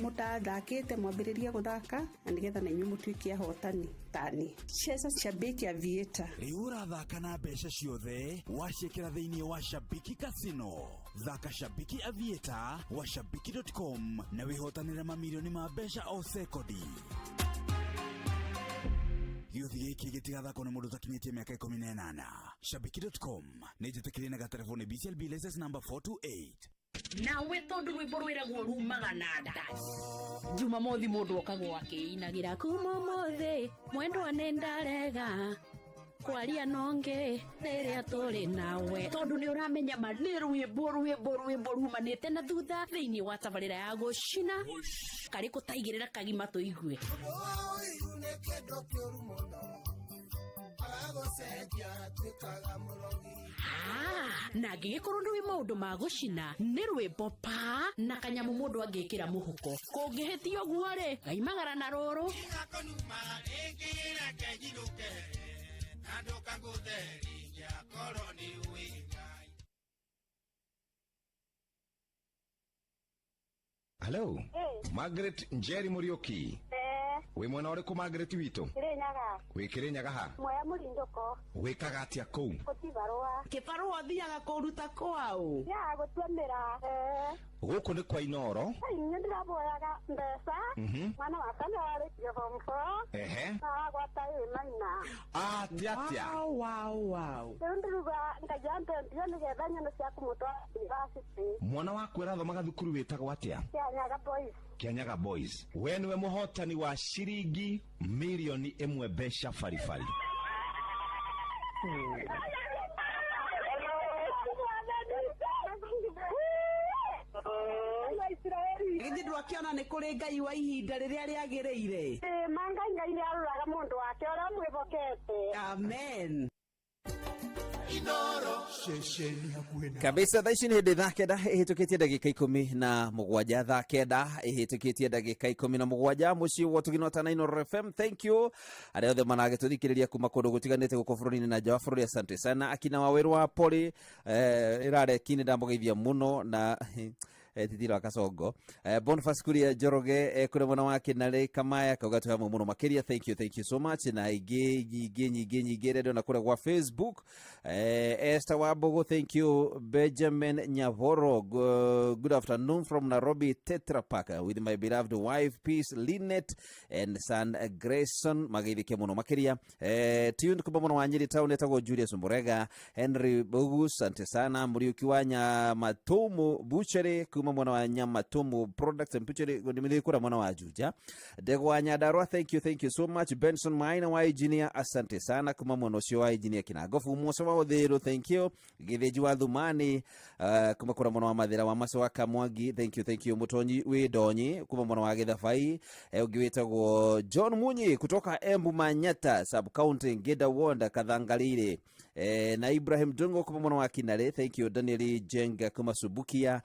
mũtathakĩte mwambĩrĩrie gũthaka na nĩgetha na inyuĩ mũtuĩke ahotani tani. Cheza Shabiki ya Theatre. Rĩu ũrathaka na mbeca ciothe waciĩkĩra thĩinĩ wa Shabiki Casino. Thaka Shabiki Theatre wa shabiki.com na wihotanĩre mamilioni ma mbeca o sekodi. Gĩuthi gĩkĩ gĩtigathakwo nĩ mũndũ ũtakinyĩtie mĩaka 18. Shabiki.com nĩ njĩtĩkĩrie na gatelefoni BCLB license number 428. Nawe tondu rwimbo rwiragwo rumaga nada Jumamothi mundu okagwo akiinagira kuma mothi mwendwa nendarega kwaria nonge riria turi nawe tondu ni uramenya ma ni rwimbo rumanite na thutha thiini wa tabarira ya gucina kari kutaigirira kagima tuigue na gigikorwo ndwi maundu ma gucina ni rwimbo pa na kanyamu mundu angikira muhuko kungihitio guore gaimagara na ruru Hello. Margaret Njeri Murioki. We mwana uriku Margaret witu? Kirinyaga. We Kirinyaga ha? Moya Mulindoko. Wikaga atia kou? Kutibarua. Kibarua thiaga kuruta kwao. Ya gutwemera. Guku ni kwa Inoro. Ni ndiraboyaga mbeca. Mwana wakane wari kivomfo. Na gwata maina. Atia. Wow. Ndruga ngajambe ndio nigethanya no cia kumutwa university. Mwana waku arathomaga thukuru witagwo atia? Kianyaga Boys. Kianyaga Boys. We niwe muhotani wa shiringi milioni 1 mbeca farifari. Githĩ ndwakiona nĩ kũrĩ Ngai wa ihinda rĩrĩa rĩagĩrĩire. Manga Ngai nĩ aruraga mũndũ wake ũrĩa mwĩhokete. Amen. Kabisa thaici nĩ hĩndĩ thaa kenda ĩhĩtũkĩtie ndagĩka 17 thaa kenda ĩhĩtũkĩtie ndagĩka 17 mũciĩ wa tũgino ta Inoro FM. Thank you arĩa othe managĩtũthikĩrĩria kuma kũndũ gũtiganĩte gũkũ bũrũri-inĩ na nja wa bũrũri. Asante sana akina Waweru wa Poli ĩrareki nĩ ndamũgeithia mũno na Titira Kasongo Boniface Kuria Njoroge kũrĩ mwana wake Nare Kamaya kauga tũ hamwe mũno makĩria. Thank you so much na nyingĩ redio na kũrĩa kwa Facebook. Esther Wabogo, thank you. Benjamin Nyavoro, good afternoon from Nairobi Tetra Pak with my beloved wife Peace Linet and son Grayson magĩithĩke mũno makĩria. Tune kuma mũno wa Nyeri town etagwo Julius Mborega. Henry Bogus, asante sana. Muriuki wa Nyamatomo Butchery kuma mwana wa Nyamatomo Products and Butchery ndimithikura mwana wa Juja. Ndegwa Nyandarua, thank you so much. Benson Maina wa engineer, asante sana kuma mwana ucio wa engineer Kinagofu Musa wa Odhero, thank you. Githeji wa Thumani kuma kura mwana wa Mathira wa Maso wa Kamwangi, thank you. Mutonyi Widonyi kuma mwana wa Githafai ugiwetagwo John Munyi kutoka Embu Manyata sub county Ngeda Wonda Kathangalire. Na Ibrahim Dungo kuma mwana wa Kinare, thank you. Daniel Jenga kuma Subukia,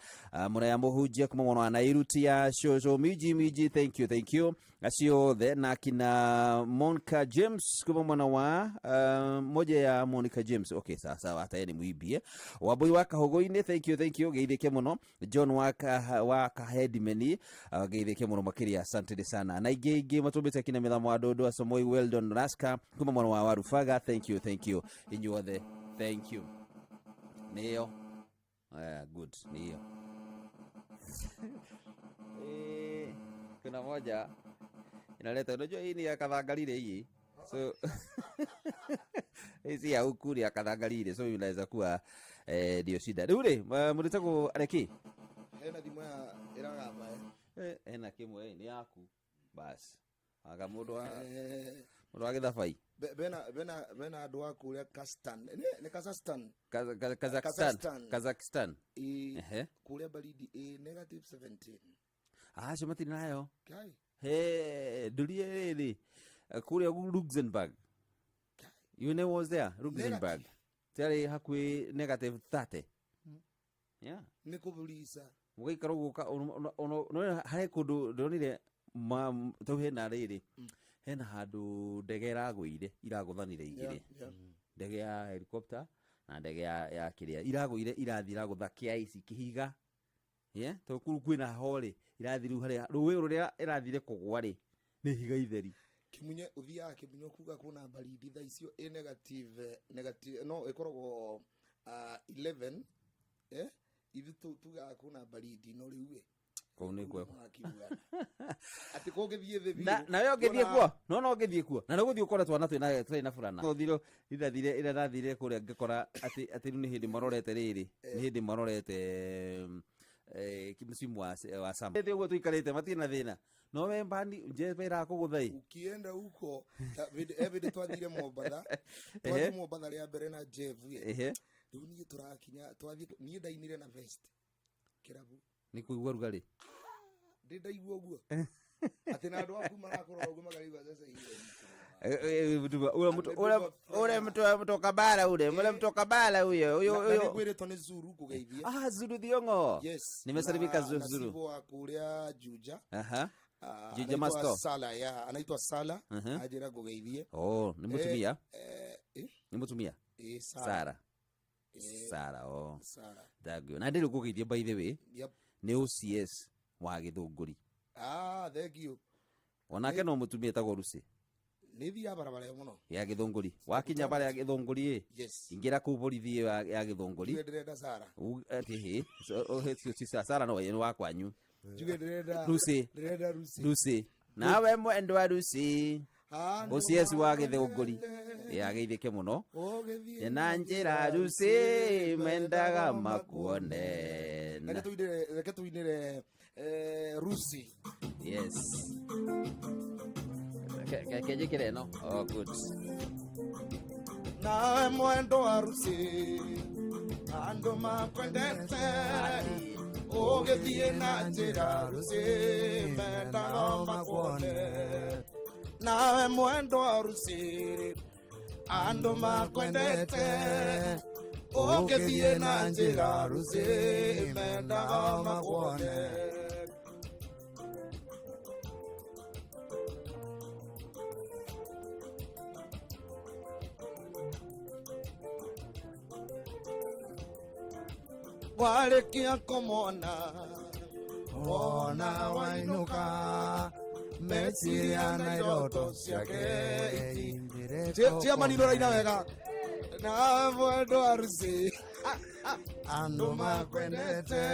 mwana ya Muhujia kuma mwana wa Nairutia. Shozo Miji, thank you. Asio the na kina Monica James kuma mwana wa moja ya Monica James. Okay, sawa hata yeye ni muibie. Waboi waka Hogoine, thank you. Geitheke muno. John waka Headmeni, geitheke muno makiria, asante sana. Na igege matobete kina Mithamo Adodo Asomoi Weldon Raska kuma mwana wa Warufaga, thank you. Inyu othe, thank you. Neo. Good, neo. Kuna moja inaleta, unajua hii ni ya Kathangalire hii. So hizi ya huku ni ya Kathangalire, so inaweza kuwa ndio shida. Rure, mlitaka areki? Hena dimwa iragamba hena kimwe ni yaku. Basi. Aga mundu wa Githafai. Bena andu a kuria Kazakhstan. Ni Kazakhstan. Kuria baridi -17. Shomati nayo. Kai. Durie riri. kuria Luxembourg. You know was there Luxembourg. Tell hakui negative 30. Yeah. Nikubulisa. Mugaikara guka no hari kundu ndonire to hena riri. Hena handu ndege iragwire iraguthanire igire. Ndege ya helicopter na ndege ya kiria iragwire irathira gutha kiaici kihiga. Yeah, to kwina hore irathiru hari ruwe ruria irathire kugwa ri ni higa itheri. Kimunye uthia kimunye kuga kuna baridi tha icio negative no ikoragwo 11 ithi tuga kuna baridi no riu Kone kwa. Ati ko githie the na yo githie kwa no githie kwa na guthie ukora twana twina furana thiro irathire kuria ngikora ati ni hindi marorete riri ni hindi marorete kimsimu wa sama ndio gwe tuikarite matina thina no we mbandi je pera kuguthai ukienda huko every twathire Mombasa ria mbere na Jevu riu ni turakinya twathi ni ndainire na vest kirabu ni kuigwa rugari ndaigwa uguo ati na andu aku marakorwo uguo magarigwa sasa ule mtu kabala ule mtu kabala huyo ngwiritwo ni Zuru kugeithia Zuru Thiongo nimesalimika Zuru kwa kuria Juja Juja Masto Sala anaitwa Sala ajira kugeithie ni mtumia ni mtumia Sara Sara Dagio na ndiri kugeithia by the way ni OCS wa Githunguri thank you onake no mutumia tagwo Rusi ni thia barabara muno ya Githunguri wakinya bare ya Githunguri ingira ku borithi ya Githunguri ndirenda Sara ati Sara no yenu wa kwanyu ndirenda Rusi nawe mwendwa Rusi OCS wa Githunguri ya geithike muno na njira Rusi mendaga makuone reke tuinire Rusi yes keje kire no good nawe mwendo wa Rusi ando makwendete ugithie na njira Rusi mendaga makuone nawe mwendo wa Rusi ando makwendete ugithie na njira Rusi mendaga makuone walekia komona ona wainuka meciria na iroto ciake cia manino raina wega na mwendo wa Rusi andu makwendete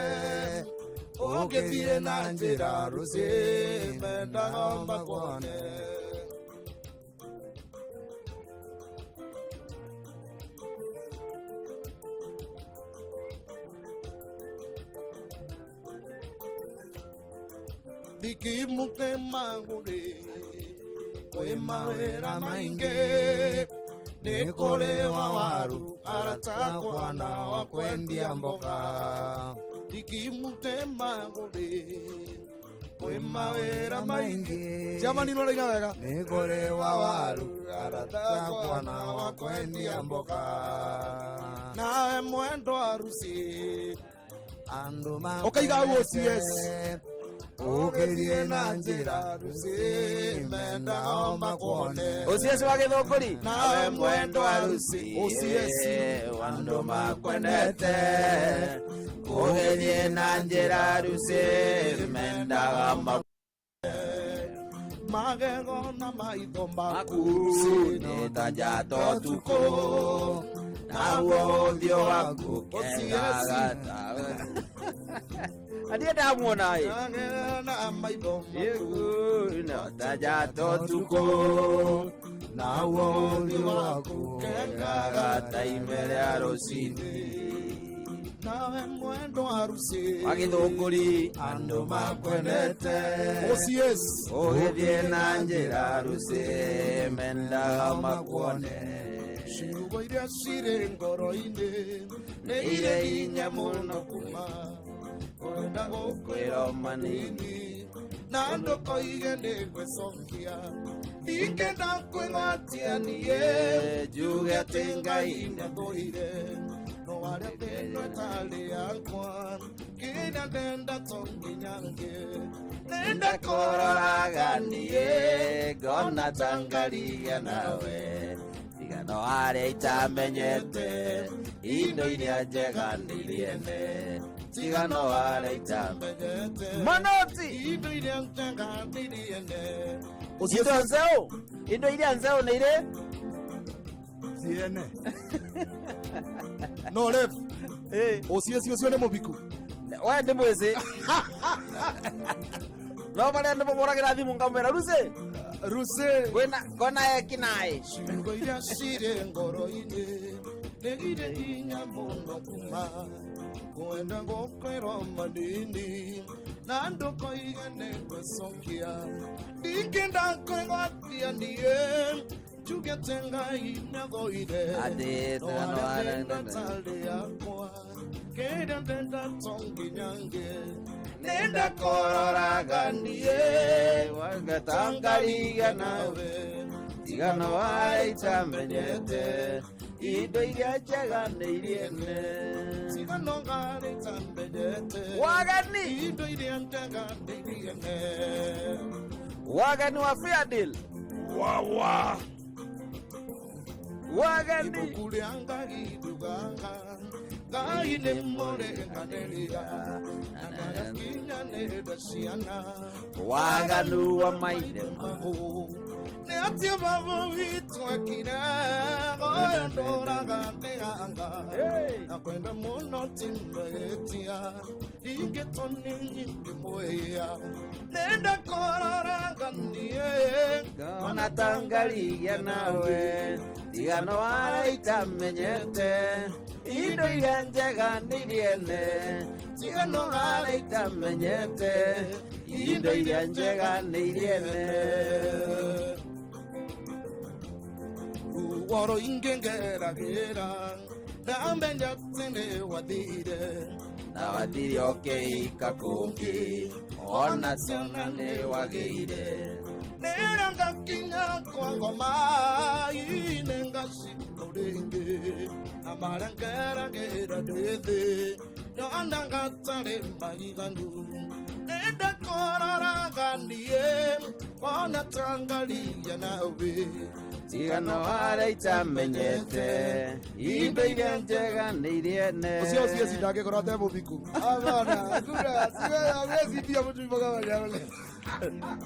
ugithie na njira Rusi mendaga makuone dikimuke magure kwe mawera mainge nikore wa waru aratakwa na wakwendia mboga dikimuke magure kwe mawera mainge jamani no ina wega nikore wa waru aratakwa na wakwendia mboga nawe mwendo wa Rusi andu ma okaiga OCS ugithie na njira Rusi mendaga makuone OCS wa Githunguri nawe mwendo wa Rusi OCS andu makwendete ugithie na njira Rusi mendaga makuone magego na maitho maku nitajato tuko nawo ndio waku kendaga Adia damuona ye na maitho maku nitajato tuko nawo ndio waku kendaga taimere arosini nawe mwendo wa Rusi wa Githunguri andu makwendete OCS ugithie na njira Rusi mendaga makuone ciugo iria cirĩ ngoro-inĩ nĩ irĩ hinya mũno kuma kwenda gũkwĩra manini na ndũkoige nĩ ngwĩcokia ingenda kwĩgwatia niĩ njuge atĩ Ngai nĩathũire no arĩa ndĩno ĩtarĩ yakwa kĩrĩa ndenda to nginya ngĩ nenda kũroraga niĩ ngona ta ngarigia nawe tiga no harĩa itamenyete indo iria njega nĩiriene tiga no harĩa itamenyete Manoti indo iria njega nĩiriene Indo nzeo indo iria nzeo nĩ irĩ ciene no ref ucio nĩ mũbiku we ndĩ mwĩcĩ no marĩa ndĩmũmũragĩra thimũ ngamwĩra Ruce ngona ekinaĩ ciugo iria cirĩ ngoro-inĩ nĩgire hinya mũno kuma kwenda gũkwĩrwo manini na ndũkoige nĩngũcokia ndingĩenda kwĩgwatia niĩ njuge atĩ Ngai nĩathũire no arĩa ndenda tarĩ yakwa kĩrĩa ndenda to nginya ngĩ nenda kũroraga niĩ wanga ngarigia nawe tiga no harĩa itamenyete indo iria njega nĩiriene tiga no harĩa itamenyete wagani indo iria njega nĩiriene wagani wa Fairdeal wagani ibuku rĩa Ngai ndugaga Ngai nĩ mũrĩganĩria na ndagakinyanĩra ciana waganu wa maithe nĩ atĩ baba witũ akire goya ndũraga ndĩanga na kwenda mũno timwĩtia ingĩtwo nĩ nyingĩ mwĩya nenda kũroraga niĩ ngona ta ngarigia nawe tiga no harĩa itamenyete indo iria njega nĩiriene tiga no harĩa itamenyete indo iria njega nĩiriene woro ingĩngeragĩra ndamenya atĩ nĩ wathire na wathire ũkĩika kũngĩ ona ciana nĩ wagĩire nĩra ngakinya kwa ngoma ine ngacino rĩngĩ na marĩa ngeragĩra ndĩ thĩ yona ngatarĩ maiganu nenda kũroraga niĩ wona ta ngarigia nawe tiga no harĩa itamenyete indo iria njega nĩiriene ũcio cieci ndangĩkorwo te mũbiku abana kura siwe agĩcitia mũtuimaga wanyarole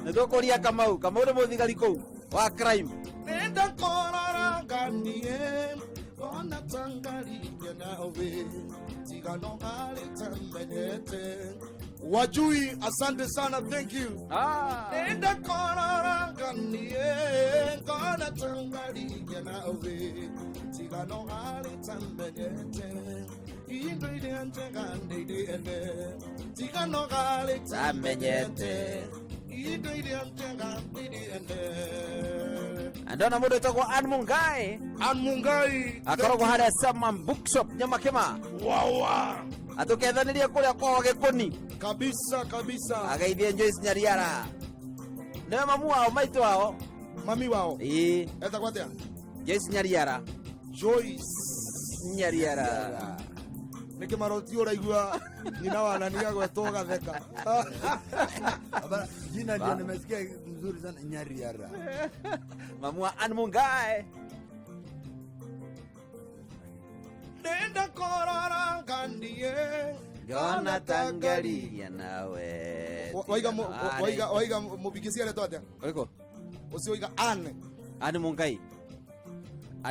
nĩtũkũria Kamau nĩ mũthigari kũu wa crime nenda kũroraga niĩ wona ta ngarigia nawe tiga no harĩa itamenyete Wajui, asante sana, thank you. Nenda kũroraga niĩ ngona ta ngarigia nawe tiga no harĩa itamenyete indo iria njega nĩiriene tiga no harĩa itamenyete indo iria njega nĩiriene andona mũndũ wĩtagwo Ann Mungai akoragwo harĩa Samam Bookshop Nyamakema atũkethanĩrie kũrĩa kwao Gĩkũni kabisa ageithie Joyce Nyariara nĩwe mamu wao maitũ wao mami wao etagwo atĩa Joyce Nyariara Nyariara nĩkĩ maroti ũraigua nyina wana nĩgagwetwo gatheka jina ndio nimesikia mzuri sana Nyariara mamu wa Ann Mungai nenda kũroraga niĩ ngona ta ngarigia nawe waiga mũbikisi aretwo atĩa ũcio oiga Ann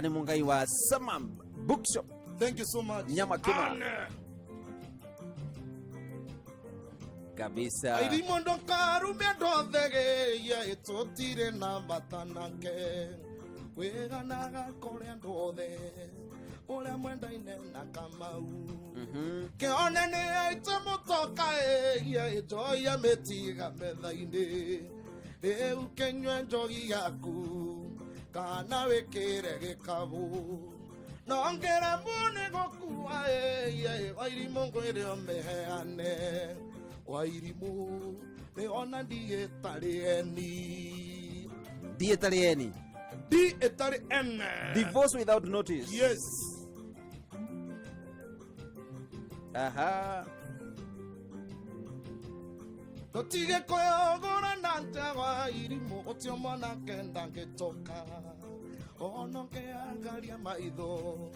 Mungai wa Samam Bookshop. Thank you so much. Nyamakema. Kabisa. Airimo ndokarume ndothege ya etotire na batanake. Wega naga kore ndothe. Ora mwenda ine na Kamau. Ke onene aite mutoka ya ejoya metiga methaine. Ukenywe njogi yaku. Kana wekere gikabu. Nongera mune gokuwa wairimu ngwere omeheane. Wairimu ne ona ndiye tarieni. D etari N. D etari N. Divorce without notice. Yes. Aha. Totige koyo gora nanta wa irimu otiomo na kenda ngetoka. Ono ke angalia maitho.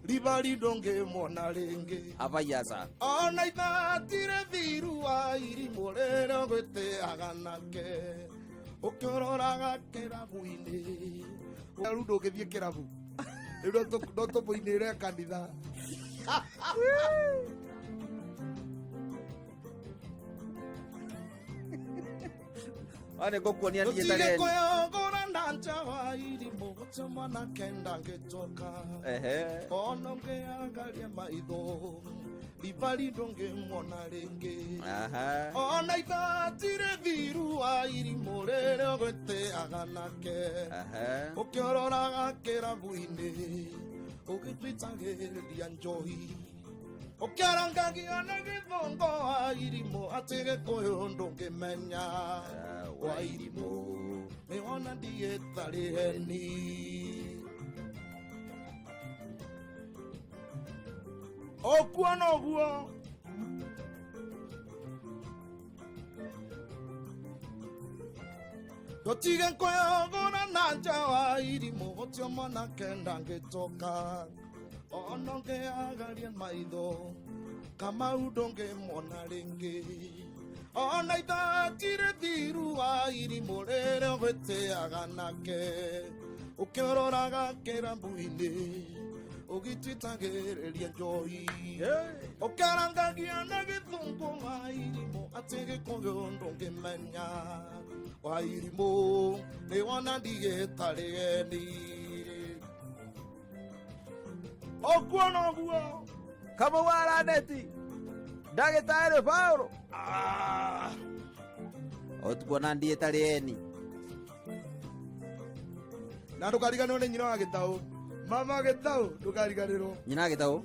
Ribari donge mona renge. Abayasa. Ona ithatire thiru wa irimu rero gwete aganake. Okororaga kerabu-ini. Rudo githie kerabu. Ndo topo-inire kanitha. Ane gokuonia D etari N. Koyogora nanja wa irimu otiomo na kenda ngetoka. Ono ke angalia maitho. Ribari donge mona renge. Ona ithatire thiru wa irimu rero gwete aganake. Okororaga kerabu-ini. Ogitwitagiriria njohi. Okiarangagia na githongo wa irimu atige koyo ndungimenya. Wa irimu ni ona D etari N. Okuo noguo. Totige koyogora nanja wa irimu otiomo na kenda ngetoka. Ono ke agaria maitho. Kamau ndonge mona renge. Ona ithatire thiru wa irimu rero gwete aganake. Ukororaga kerabu-ini. Ogitwitagiriria njohi. Okarangagia na githungu wa irimu atige koyo ndungimenya. Wa irimu ni wona D etari N. Okuo noguo. Kama wala neti. Ndagĩtarĩ Paulo. Otukuona D etari N. Na ndukariganĩrwo nĩ nyina wa Gĩtaũ. Mama Gĩtaũ ndukariganĩrwo. Nyina wa Gĩtaũ.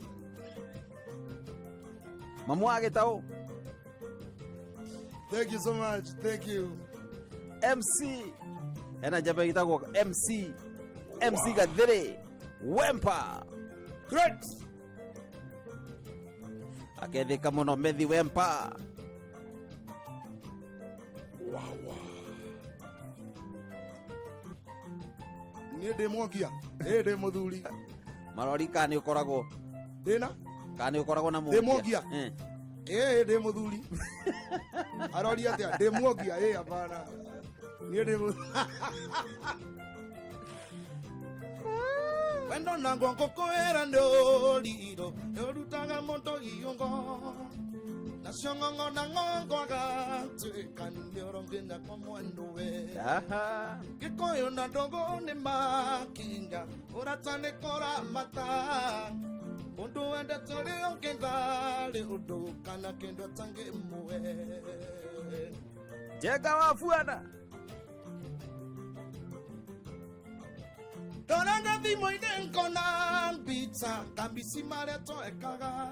Mamu wa Gĩtaũ. Thank you so much. Thank you. MC. Ena jamba gĩtagwo MC. MC Gathiri. Wempa. Great. Aketheka muno Methi Wempa. Wow. Niĩ ndĩ Mwangia. Ndĩ mũthuri. Marori kana ũkoragwo. Ndĩna. Kana ũkoragwo na Mwangia. Ndĩ Mwangia. Ndĩ mũthuri. Arori atĩa? Ndĩ Mwangia. Hapana. Niĩ ndĩ Wendo na ngoko koera ndoliro. Yorutaga moto iongo. Na shongongo na ngongo tuika ndiorongina kwa mwendo we. Gikoyo na dogo ni makinga. Uratane kora mata. Undu wende tuli ongindali. Undu kana kendo tange mwe. Jega wafuana. Toranga thimo inenkona pizza kambisi mareto ekaga.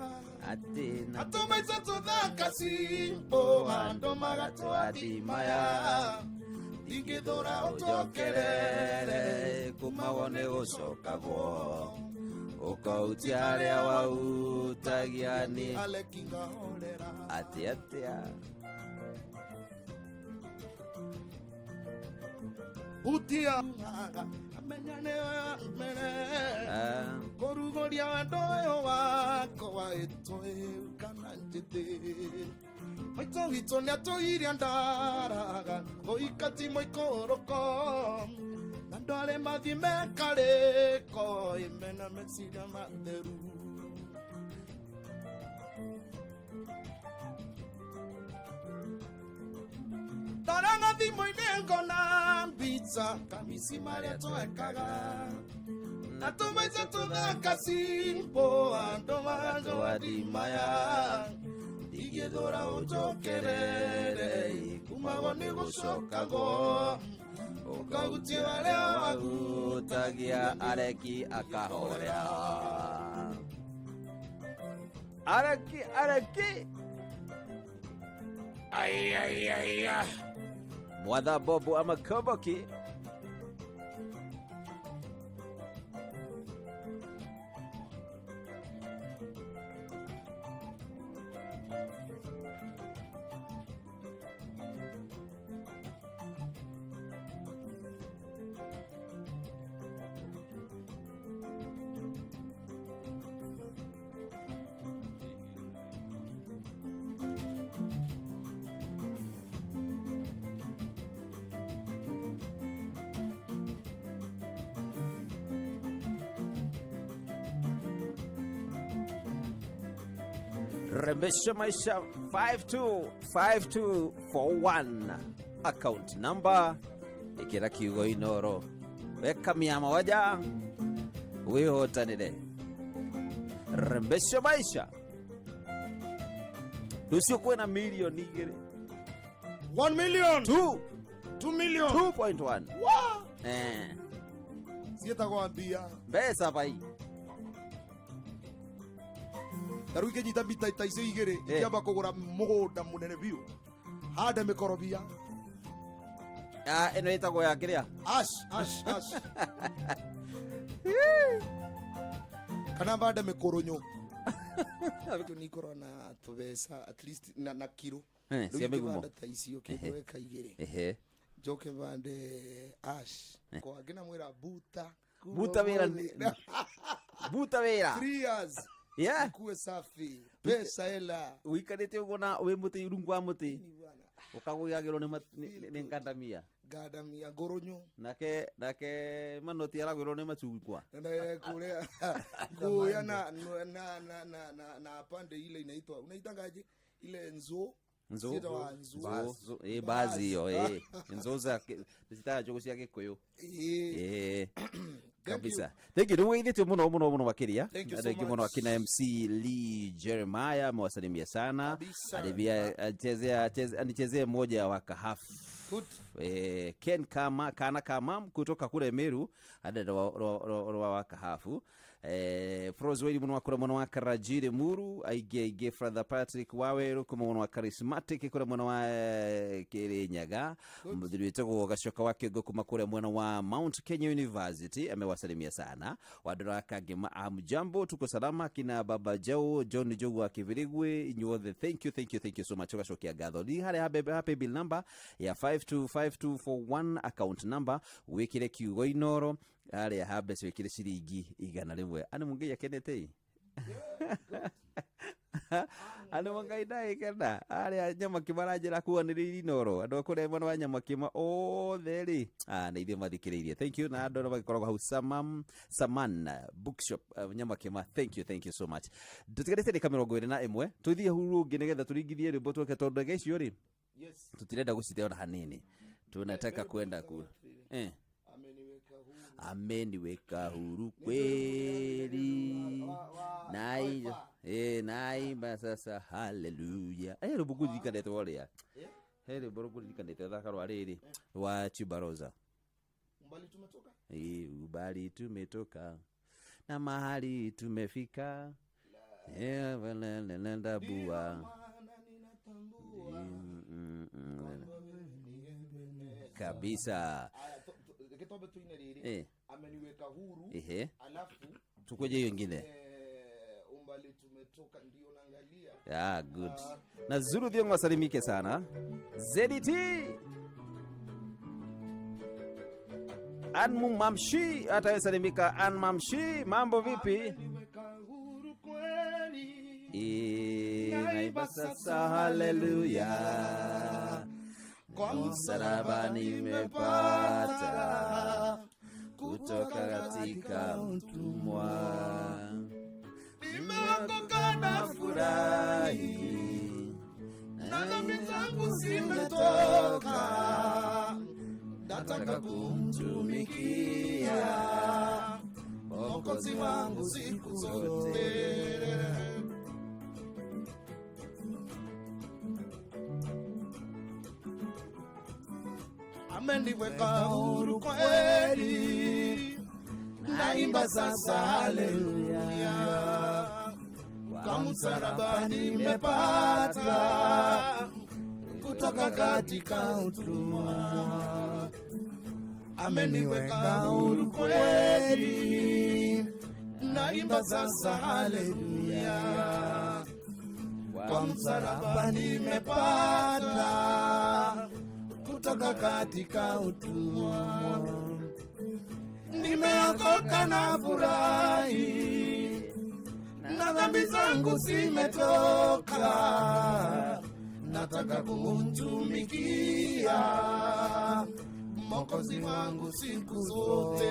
Atina. Atomaisa toda simpo ando magato adimaya. Ingithora otokerere kumawone ucokagwo. Ukautia aria wautagia ni alekinga holera. Atia. Utia amenyane mene. Korugoria wendo wako wa etoe kana njete. Maito hito ni atoiria ndaraga. Oikati moikoroko. Nandole mathime kareko. Imena mesiria matheru. Taranga thimo inengona pizza kamisi mareto ekaga. Atomaisa toda simpo ando magato adimaya. Igithora utokerere kumagoni gucokago. Ukagutia aria wagutagia areki akahorera. Areki. Ai. Mwatha Bobo Amakoboki. Rembesha Maisha 525241 account number ikira kiugo inoro weka miama waja wihotanire. Rembesha Maisha Lucio kuwe na milioni igere 1 million 2 million 2.1 wow. Sieta kwa bia pesa bai taru ke jita bita itaise igere ikiamba kugura mugunda munene biu hande mikorobia eno itagwo ya kiria ash kana bande mikoronyo abiko nikorona tubesa at least na kilo sia migumo taisio kiweka igere joke bande ash kwa gina mwera buta wera buta wera 3 years kuwe safi pesa hela uikarete ubona we muti irungu wa muti ukaguyagirwo ni ngandamia goronyo nake manoti aragwirwo ni machukwa kuria kuya na pande ile inaitwa unaitangaje ile nzo bazi hiyo nzo za zitaya jogo cia Gikuyu kabisa. Thank you. Ndugu muno wakiria. Thank you muno akina MC Lee Jeremiah mwasalimia sana. Alivia anichezea moja wa kahafu. Ken kama kutoka kule Meru ada wa kahafu. Frozweli muno wakura muno wa Karajire Muru aige Father Patrick Waweru kuma muno wa Charismatic kura muno wa Kirinyaga mudhiri wetego gashoka wake go kuma kura muno wa Mount Kenya University amewasalimia sana wadora kagema amjambo tuko salama kina baba Jao John Jogu wa Kivirigwe inyothe thank you so much gashokia gatho ni hare happy bill number ya 525241 account number wekire kiugo inoro ale habe wekire shiringi igana rimwe ani mungi yakenete ani mungaida ikenda ale nyama kimarajira kuaniriri noro ando kure mwana wa nyama kima theri na ithio mathikiririe thank you na ando bagikoragwo hau Saman bookshop nyama kima thank you so much tutigarite ni kamera 21 tuthie huru nginegetha turingithie rimbo twoke tondu geci uri yes tutirenda guciteona hanini tunataka kwenda ku ameniweka huru kweli naimba sasa haleluya rubuguzi kanete wale rubuguzi kanete dhakaro alili wa Chibaroza ubali tumetoka na mahali tumefika nenda bua kabisa ameniweka huru alafu tukoje hiyo nyingine umbali tumetoka ndio naangalia good na Zuru Dhiongo wasalimike sana ZDT Anmu Mamshi atawasalimika Mamshi mambo vipi naiba sasa haleluya kwa msalaba nimepata kutoka katika utumwa nimeokoka na furahi na dhambi zangu zimetoka nataka kumtumikia Mwokozi wangu siku zote ameniweka huru kweli naimba sasa haleluya kwa msalaba nimepata kutoka katika utumwa ameniweka huru kweli naimba sasa haleluya kwa msalaba nimepata kutoka katika utumwa nimeokoka na furahi na dhambi zangu zimetoka nataka kumtumikia Mwokozi wangu siku zote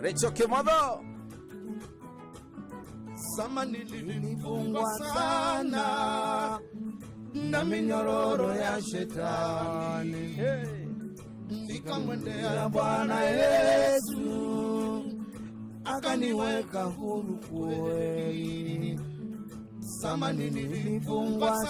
Recho Kimodo Zamani nilifungwa sana na minyororo ya shetani, nikamwendea Bwana Yesu akaniweka huru kweli. Zamani nilifungwa